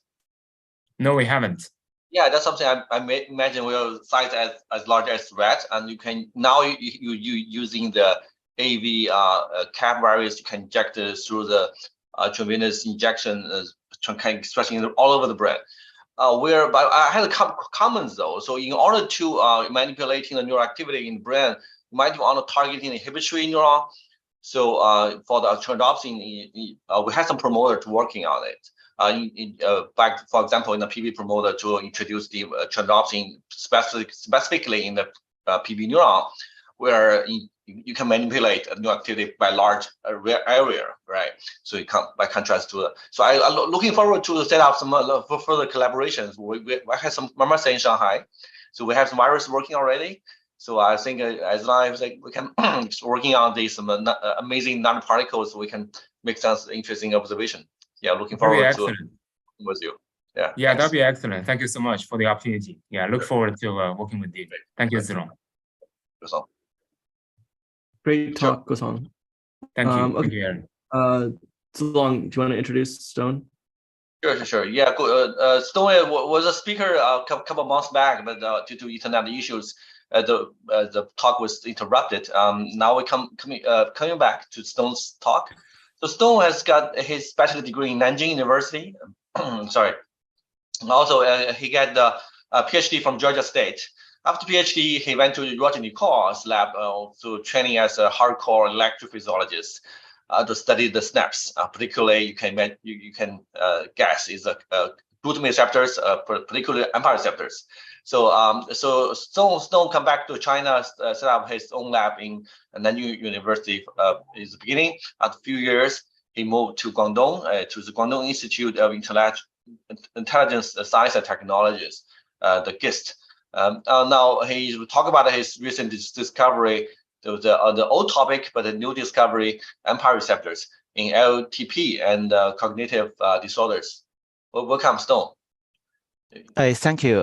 No, we haven't. Yeah, that's something I may imagine will size as large as rat, and you can now you using the AV cap virus, you can inject it through the intravenous injection, kind of stretching all over the brain. But I had a comments though. So in order to manipulating the neural activity in the brain, you might want to targeting the inhibitory neuron. So for the tryndopsin, we had some promoter to working on it. Back, for example, in the PB promoter to introduce the tryndopsin specifically in the PB neuron, where you can manipulate a new activity by large area, right? So you can, by contrast to, so I'm looking forward to set up some further collaborations. We have some marmoset in Shanghai, so we have some virus working already. So I think as long as we can working on these amazing nanoparticles, we can make some interesting observation. Yeah, looking forward to working with you. Yeah, yeah, that'd be excellent. Thank you so much for the opportunity. Yeah, look forward to working with you. Thank you, Zilong. Great talk, Guosong. Thank you. Okay. Thank you, Aaron. Zilong, do you want to introduce Stone? Sure. Yeah, Stone was a speaker a couple of months back, but due to internet issues, the talk was interrupted. Now we're coming back to Stone's talk. So Stone has got his bachelor's degree in Nanjing University. Sorry. And also, he got the PhD from Georgia State. After PhD, he went to Roger Nicole's lab to training as a hardcore electrophysiologist to study the snaps. Particularly, you can guess is glutamate receptors, particularly AMPA receptors. So Stone come back to China, set up his own lab in Nanjing University. In the beginning, after a few years, he moved to Guangdong, to the Guangdong Institute of Intelligence Science and Technologies, the GIIST. Now he will talk about his recent discovery, the old topic, but the new discovery, AMPA receptors in LTP and cognitive disorders. Welcome, Stone. Thank you,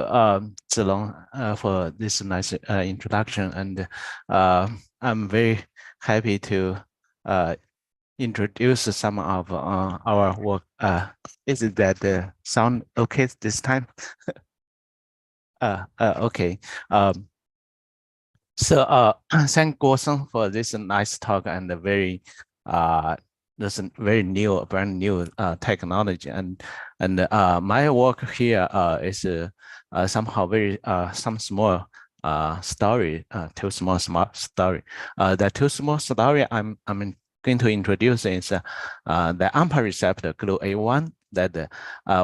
Zilong, for this nice introduction, and I'm very happy to introduce some of our work. Is it that sound okay this time? Okay. So thank Guosong for this nice talk and a very this very new, brand new technology, and my work here is somehow very some small story, two small story. The two small story I'm going to introduce is the AMPA receptor GLUA1 that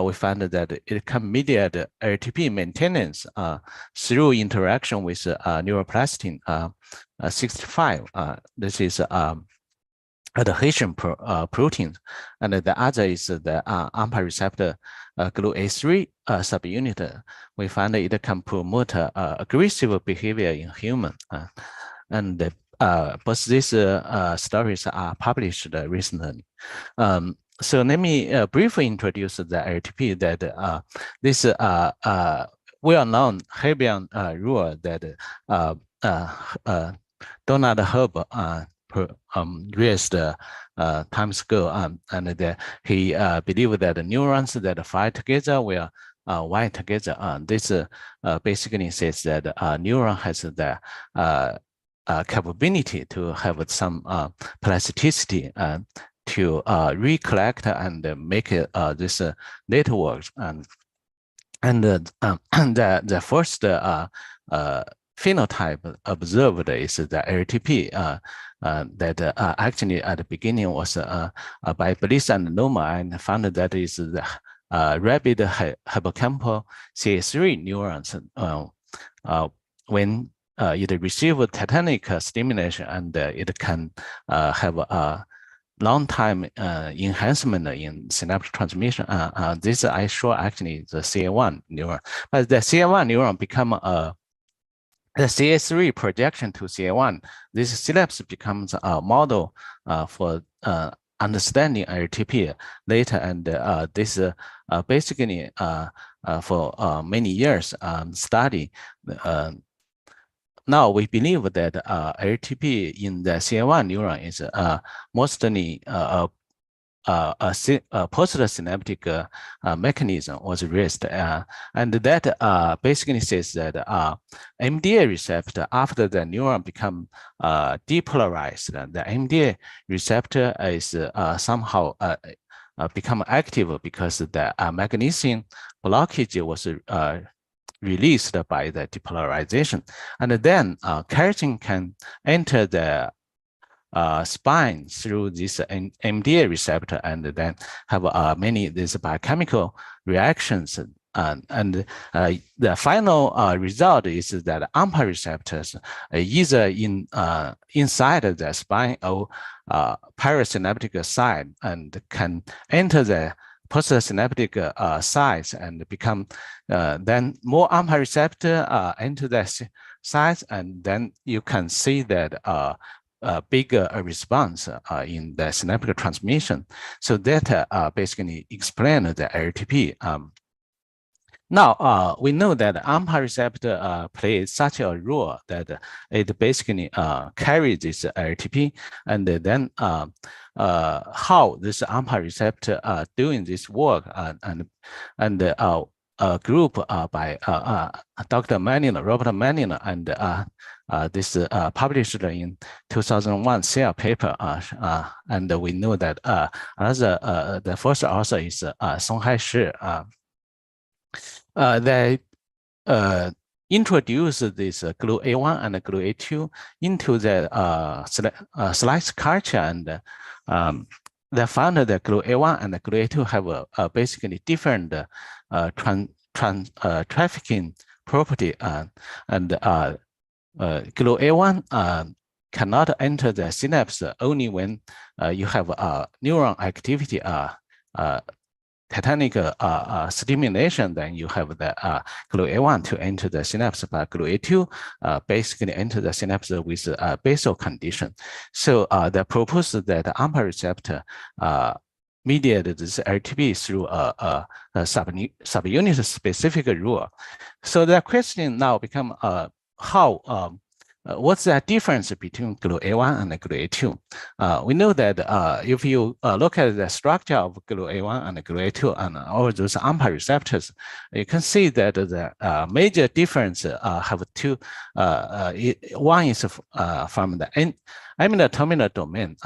we found that it can mediate LTP maintenance through interaction with neuroplastin 65. This is adhesion protein, and the other is the AMPA receptor GLUA3 subunit. We found it can promote aggressive behavior in human, and both these stories are published recently. So let me briefly introduce the LTP. That this well-known Hebbian rule that Donald Herb raised times ago, and that he believed that the neurons that fire together will wire together. This basically says that neuron has the capability to have some plasticity to recollect and make this network. And the first phenotype observed is the LTP that actually at the beginning was by Bliss and Noma, and found that is the rapid hippocampal CA3 neurons when it receives tetanic stimulation, and it can have a long-time enhancement in synaptic transmission. This I show actually the CA1 neuron, but the CA1 neuron become the CA3 projection to CA1. This synapse becomes a model for understanding LTP later, and this basically for many years study. Now we believe that LTP in the CA1 neuron is mostly a post-synaptic mechanism was raised, and that basically says that MDA receptor, after the neuron become depolarized, the MDA receptor is somehow become active because the magnesium blockage was released by the depolarization, and then keratin can enter the spine through this MDA receptor, and then have many these biochemical reactions. And the final result is that AMPA receptors either inside the spine or parasynaptic side, and can enter the postsynaptic sites and become then more AMPA receptor enter the sites, and then you can see that bigger response in the synaptic transmission. So that basically explain the LTP. Now we know that AMPA receptor plays such a role that it basically carries this LTP, and then how this AMPA receptor doing this work, and a group by Dr. Manning, Robert Manning, and this published in 2001 Cell paper, and we know that another the first author is Songhai Shi. They introduced this GLU-A1 and GLU-A2 into the slice culture, and they found that GLU-A1 and GLU-A2 have basically different trafficking property, and GLU-A1 cannot enter the synapse only when you have neuron activity tetanic stimulation, then you have the GLU-A1 to enter the synapse, but GLU-A2 basically enter the synapse with basal condition. So they proposed that the AMPA receptor mediated this LTP through a subunit specific rule. So the question now become how what's the difference between GLU-A1 and GLU-A2? We know that if you look at the structure of GLU-A1 and GLU-A2 and all those AMPA receptors, you can see that the major difference have two. One is from the amino-terminal domain.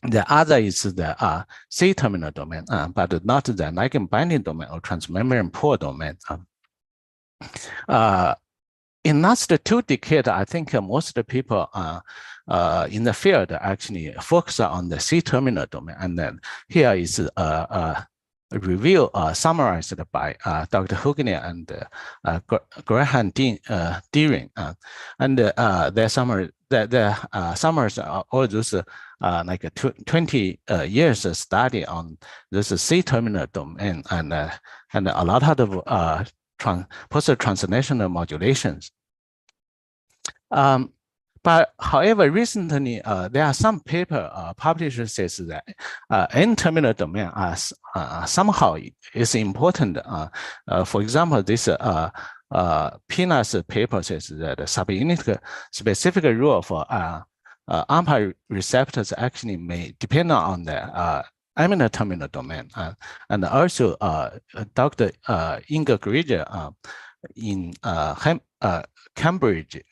The other is the C-terminal domain, but not the ligand binding domain or transmembrane pore domain. In last 2 decades, I think most of the people in the field actually focus on the C-terminal domain. And then here is a review summarized by Dr. Hugner and Graham Deering. And their summary, the summaries are all those like 20 years study on this C-terminal domain, and a lot of post-translational modulations. But however, recently there are some paper published says that N-terminal domain somehow is important. For example, this Pina's paper says that subunit specific rule for AMPA receptors actually may depend on the amino-terminal domain, and also Dr. Inga Grieger in Cambridge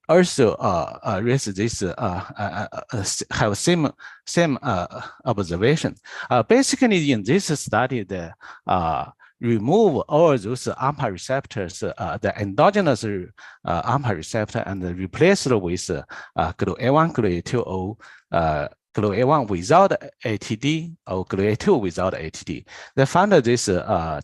also raise this have same observation. Basically, in this study, the remove all those AMPA receptors, the endogenous AMPA receptor, and replace it with GLUA1, GLUA2, or GLUA1 without ATD or GLUA2 without ATD. They found this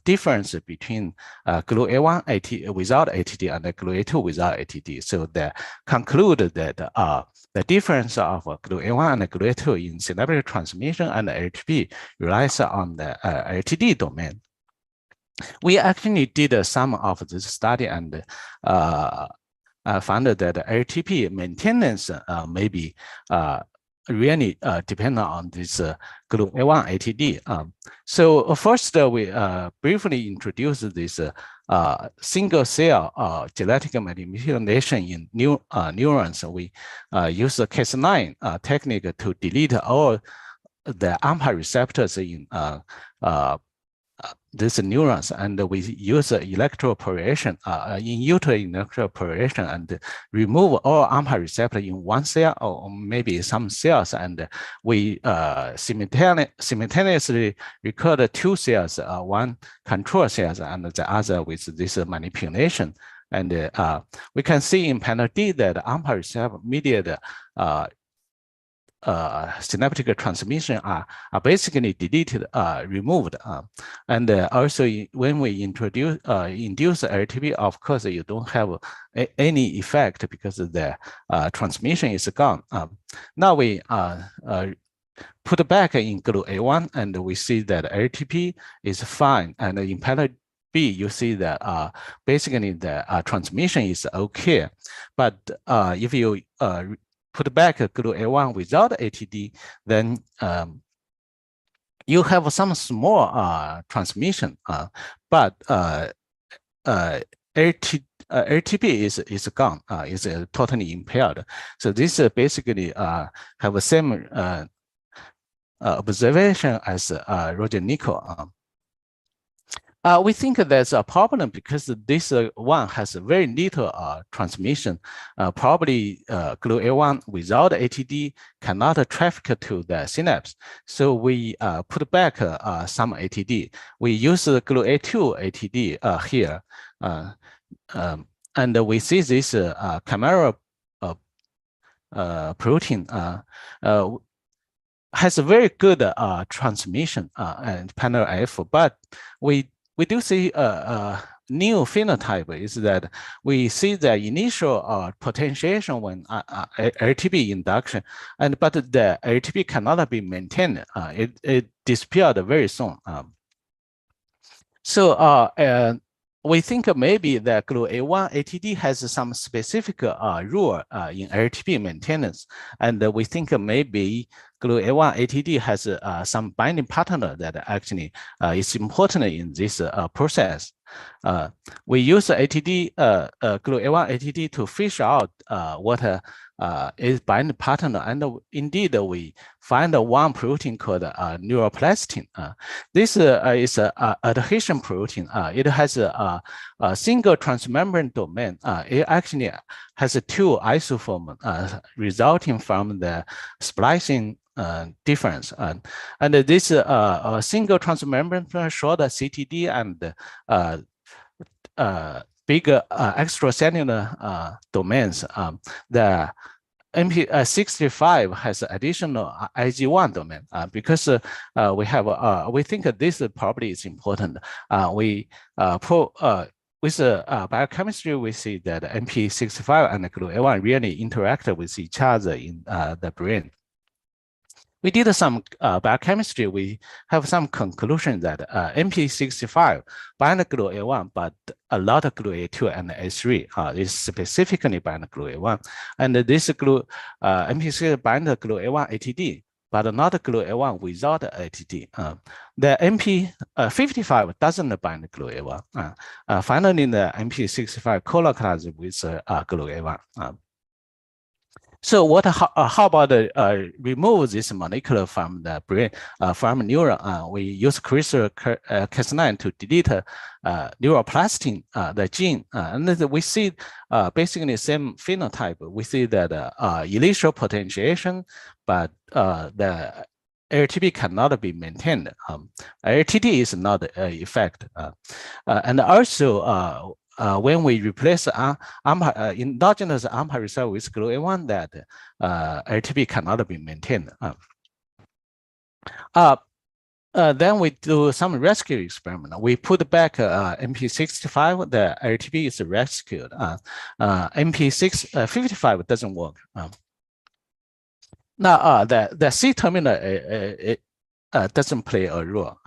difference between GLUA1 without ATD and GLUA2 without ATD. So they conclude that the difference of GLUA1 and GLUA2 in synaptic transmission and RTP relies on the RTD domain. We actually did some of this study and found that RTP maintenance may be really depend on this GLUA1 ATD. So first, we briefly introduced this single cell genetic manipulation in neurons. We use the Cas9 technique to delete all the AMPA receptors in these neurons, and we use electroporation, in utero electroporation, and remove all AMPA receptor in one cell or maybe some cells, and we simultaneously record two cells, one control cells and the other with this manipulation. And we can see in panel D that AMPA receptor mediated synaptic transmission are basically deleted, removed. And also when we induce RTP, of course, you don't have any effect because the transmission is gone. Now we put back in GLUA1 and we see that RTP is fine. And in panel B, you see that basically the transmission is okay. But if you put back GLUA1 without ATD, then you have some small transmission, but RTP is gone, is totally impaired. So this basically have the same observation as Roger Nico. We think there's a problem because this one has very little transmission. Probably GLUA1 without ATD cannot traffic to the synapse. So we put back some ATD. We use the GLUA2 ATD here. And we see this chimera protein has a very good transmission and panel F, but we do see a new phenotype is that we see the initial potentiation when RTP induction, but the RTP cannot be maintained. It disappeared very soon. So we think maybe the GLUA1 ATD has some specific role in RTP maintenance, and we think maybe GLUA1 ATD has some binding pattern that actually is important in this process. We use ATD, GLUA1 ATD to fish out what is binding pattern, and indeed we find one protein called neuroplastin. This is an adhesion protein. It has a single transmembrane domain. It actually has two isoforms resulting from the splicing difference. And this single transmembrane short CTD and bigger extracellular domains. The MP65 has additional IG1 domain because we think this probably is important. With biochemistry, we see that MP65 and GLUA1 really interact with each other in the brain. We did some biochemistry. We have some conclusion that MP65 bind GLUA1, but a lot of GLUA2 and A3 is specifically bind GLUA1. And this MP65 bind GLUA1 ATD, but not GLUA1 without ATD. The MP55 doesn't bind GLUA1. Finally, the MP65 colocalized with GLUA1. So how about remove this molecule from the brain, from neuron? We use CRISPR-Cas9 to delete neuroplastin, the gene, and we see basically the same phenotype. We see that initial potentiation, but the LTP cannot be maintained. LTT is not an effect, and also. When we replace endogenous AMPA receptor with GLUA1, that LTP cannot be maintained. Then we do some rescue experiment. We put back MP65, the LTP is rescued. MP55 doesn't work. Now the C terminal doesn't play a role,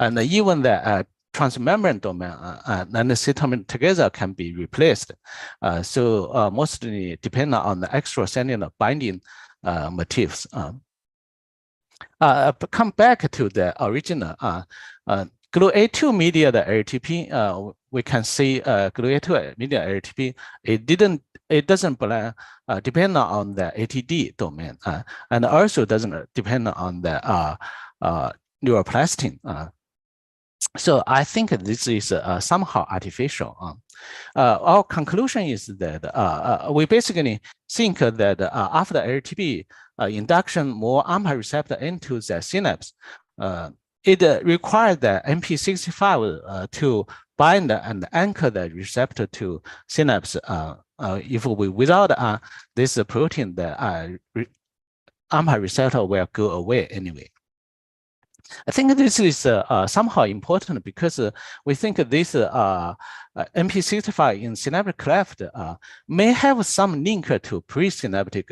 and even the transmembrane domain and the C terminal together can be replaced. So mostly depend on the extracellular binding motifs. Come back to the original GLUA2 mediated LTP. We can see GLUA2 mediated LTP. It doesn't depend on the ATD domain, and also doesn't depend on the neuroplastin. So I think this is somehow artificial. Our conclusion is that we basically think that after LTP induction more AMPA receptor into the synapse, it requires the MP65 to bind and anchor the receptor to synapse. If we without this protein, the AMPA receptor will go away anyway. I think this is somehow important because we think this MP65 in synaptic cleft may have some link to presynaptic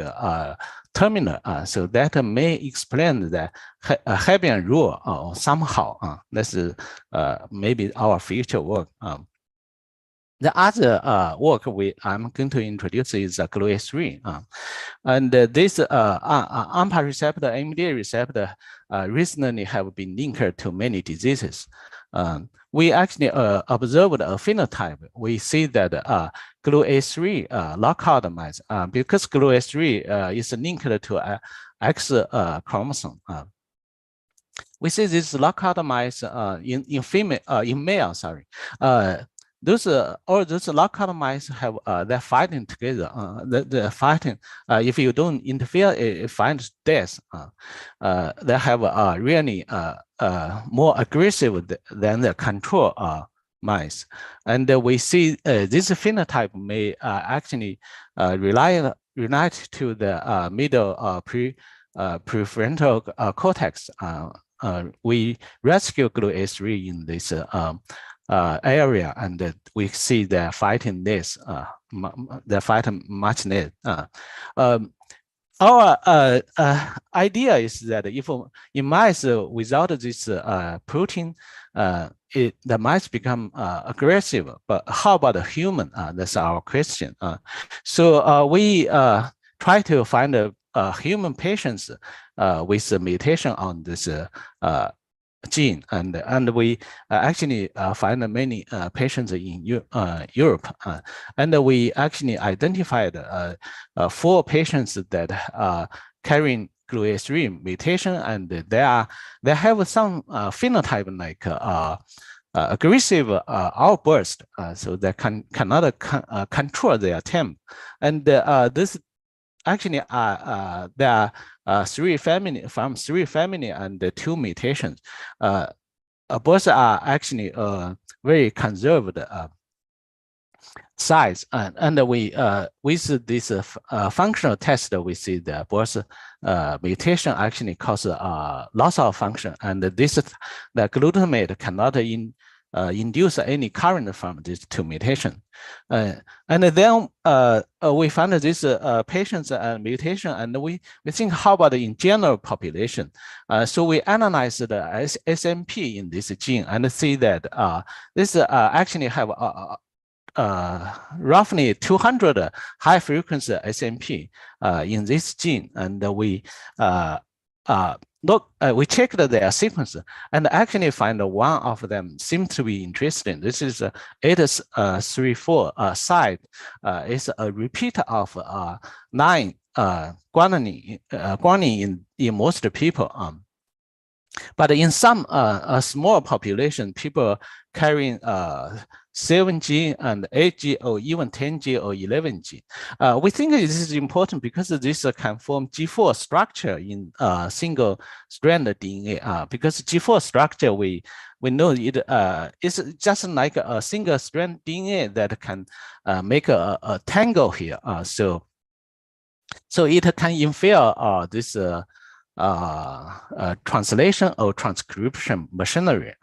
terminal, so that may explain the Hebbian rule somehow. That's maybe our future work. The other work I'm going to introduce is GLUA3. And this AMPA receptor, AMPA receptor recently have been linked to many diseases. We actually observed a phenotype. We see that GLUA3 knockout mice, because GLUA3 is linked to X chromosome. We see this knockout mice in male, sorry. All those knockout mice have they're fighting together. They're fighting. If you don't interfere, it finds death. They have really more aggressive than the control mice, and we see this phenotype may actually relate to the middle prefrontal cortex. We rescue GLUA3 in this area, and we see they're fighting this. They're fighting much less. Our idea is that if in mice without this protein, the mice become aggressive. But how about the human? That's our question. So we try to find human patients with a mutation on this gene, and we actually find many patients in Europe, and we actually identified 4 patients that are carrying GLUA3 mutation, and they have some phenotype like aggressive outburst, so they cannot control their temp, and this actually there are 3 family and 2 mutations. Both are actually very conserved size, and we with this functional test, we see that both mutation actually cause loss of function, and this the glutamate cannot induce any current from these 2 mutations. And then we found this patients and mutation, and we think how about in general population? So we analyzed the SMP in this gene and see that this actually have roughly 200 high frequency SMP in this gene, and we we checked their sequence and actually find one of them seems to be interesting. This is 834 site. Is a repeat of 9 guanine in most people. But in some a small population, people carrying 7G and 8G or even 10G or 11G. We think this is important because this can form G4 structure in single strand DNA. Because G4 structure, we know it is just like a single strand DNA that can make a tangle here. So it can infer this translation or transcription machinery.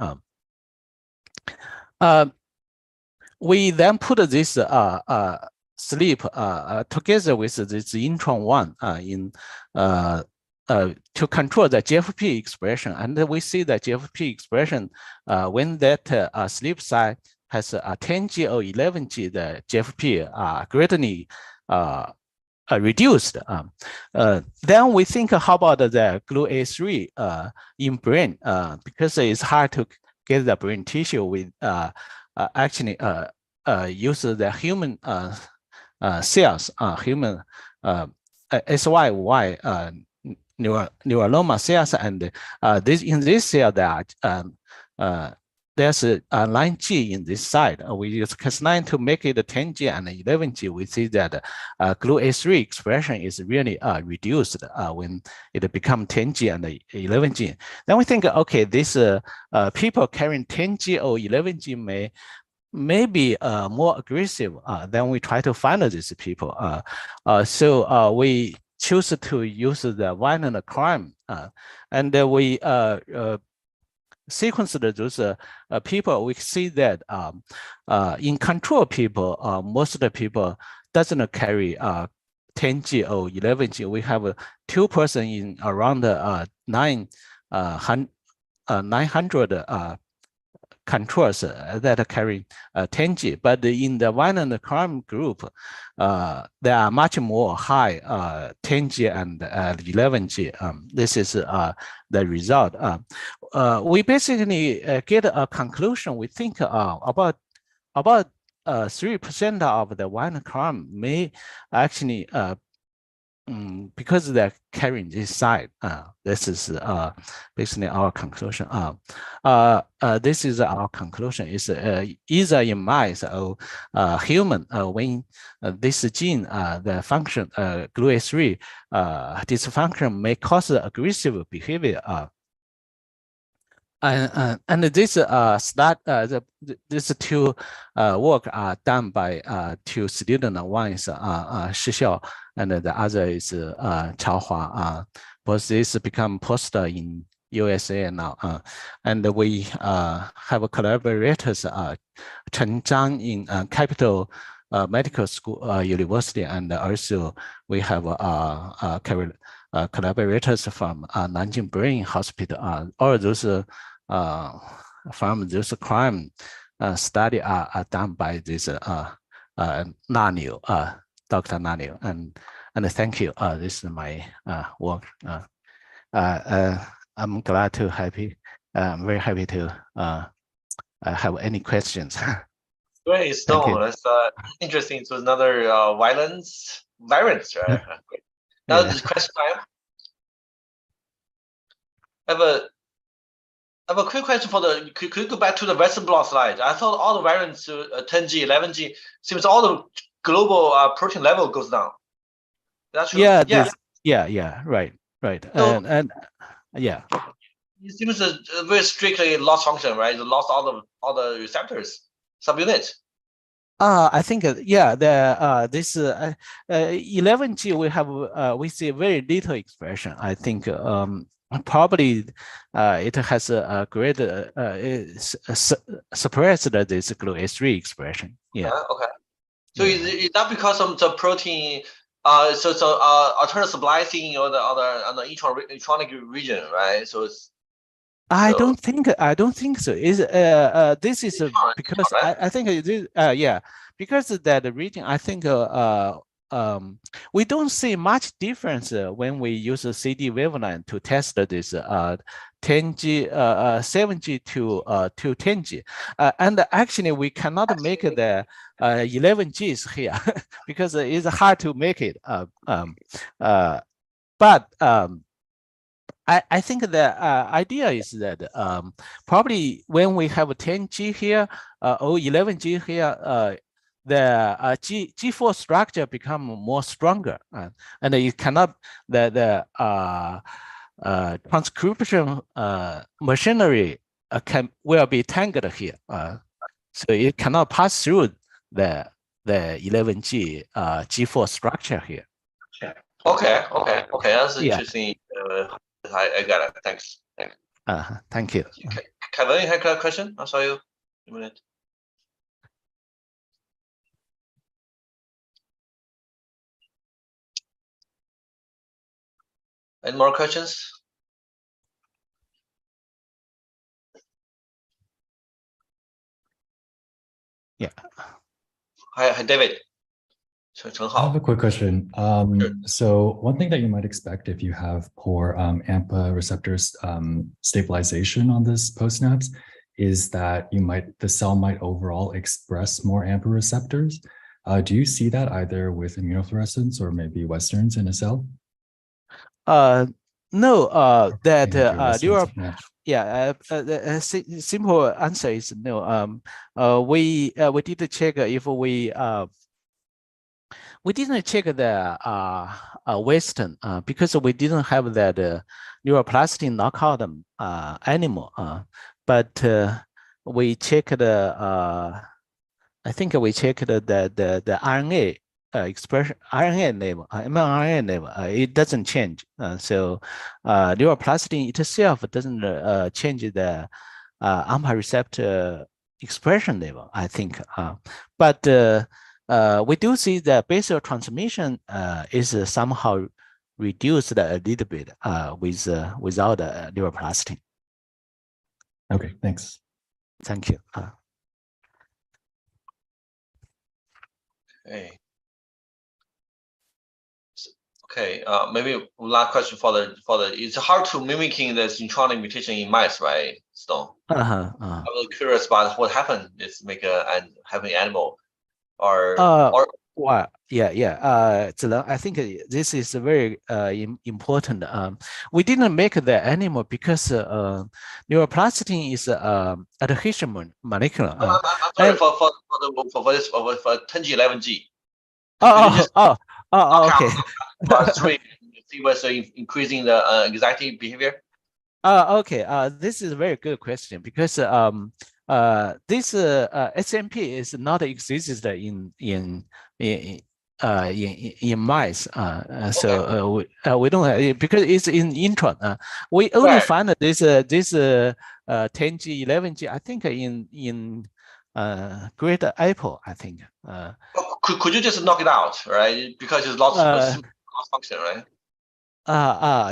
We then put this sleep together with this intron 1 in to control the GFP expression, and we see that GFP expression when that sleep site has a 10G or 11G, the GFP greatly reduced. Then we think, how about the GLUA3 in brain? Because it's hard to get the brain tissue with actually use the human cells, human SYY neuroma cells, and in this cell that there's a 9G in this side. We use Cas9 to make it a 10G and 11G. We see that GLUA3 expression is really reduced when it becomes 10G and 11G. Then we think, okay, this people carrying 10G or 11G may be more aggressive. Then we try to find these people. So we choose to use the violent crime, and we sequence those people. We see that in control people, most of the people doesn't carry 10G or 11G. We have 2 persons in around 900 controls that carry 10G, but in the violent crime group, there are much more high 10G and 11G. This is the result. We basically get a conclusion. We think about 3% of the violent crime may actually because they're carrying this side. This is basically our conclusion. This is our conclusion. Is either in mice or human when this gene, the function GLUA3 dysfunction may cause aggressive behavior. And this these 2 work are done by 2 students. One is Shi Xiao, and the other is Chao Hua. Both these become postdoc in USA now. And we have collaborators, Chen Zhang in Capital Medical School University, and also we have collaborators from Nanjing Brain Hospital. All those from those crime study are done by this Nanio, Dr. Nanio, and thank you. This is my work. I'm glad to I'm very happy to have any questions. Great, Stone. That's interesting. So another variants, right? Now this question time. I have a quick question for the. Could you go back to the Western blot slide? I thought all the variants, 10G, 11G, seems all the global protein level goes down. That's true. Yeah. Right. So, and yeah. It seems very strictly loss function, right? It lost all the receptors subunit. I think this 11G we have we see very little expression. I think probably it has a great suppressed this GLUA3 expression. Yeah. Okay. So is that because of the protein? So alternative splicing or the other intronic region, right? So it's. I don't think so. Is this is because I think it is because that region, I think we don't see much difference when we use a CD wavelength to test this 10G, 7G to 10G. And actually, we cannot make the 11Gs here because it's hard to make it. But I think the idea is that probably when we have 10G here or 11G here, the G4 structure become more stronger, and it cannot the transcription machinery will be tangled here, so it cannot pass through the 11G G4 structure here. Okay. That's interesting. I got it. Thanks. Thank you. Kevin, you had a question? I saw you. A minute. Any more questions? Yeah. Hi, David. I have a quick question. So one thing that you might expect if you have poor AMPA receptors stabilization on this post-synapse is that the cell might overall express more AMPA receptors. Do you see that either with immunofluorescence or maybe Westerns in a cell? No, that Yeah. simple answer is no. We did check if we didn't check the Western because we didn't have that neuroplastic knockout animal. But we checked I think we checked the RNA expression, RNA level, mRNA level. It doesn't change. So neuroplastic itself doesn't change the AMPA receptor expression level, I think. But we do see that basal transmission is somehow reduced a little bit without neuroplastic. Okay, thanks. Thank you. Okay. Maybe last question for the. It's hard to mimicking the intronic mutation in mice, right? So I was curious about what happened. Is having animal. Well, yeah. I think this is very important. We didn't make the animal because neuroplasticin is adhesion molecular. I'm sorry for this for 10G 11G. Okay. See what's increasing the anxiety behavior. Okay. This is a very good question because this SMP is not existed in mice. So we don't have, because it's in intron. We only find this 10G 11G. I think in Great Apple. I think. Could you just knock it out, right? Because it's lost function, right?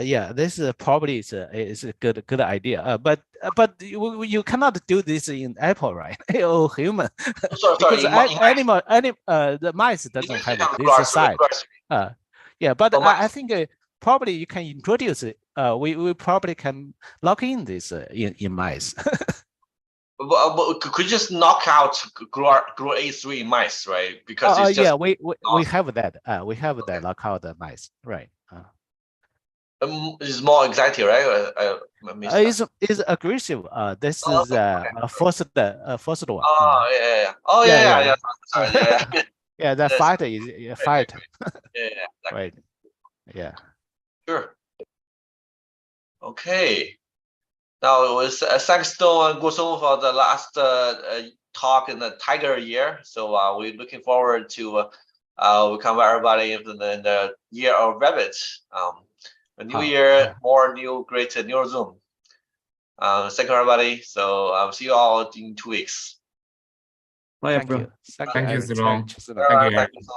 Yeah, this is probably is a good idea. But you cannot do this in apple, right? Or human. Because animal, the mice doesn't have this side. Yeah, but I think probably you can introduce it. We probably can lock in this in mice. But could you just knock out GRA3 in mice, right? Because it's just we have that. We have that knockout the mice, right? It's more anxiety, right? It's aggressive. This is first one. Oh yeah. Sorry, yeah. The fight is fight. Yeah. Right. Yeah. Sure. Okay. Now it was thanks to Guosong for the last talk in the Tiger year. So we're looking forward to welcome everybody in the year of rabbit. A new year, more new great Neuro Zoom. Thank you, everybody. So I'll see you all in 2 weeks. Bye, everyone. Thank you, Zilong. Thank you.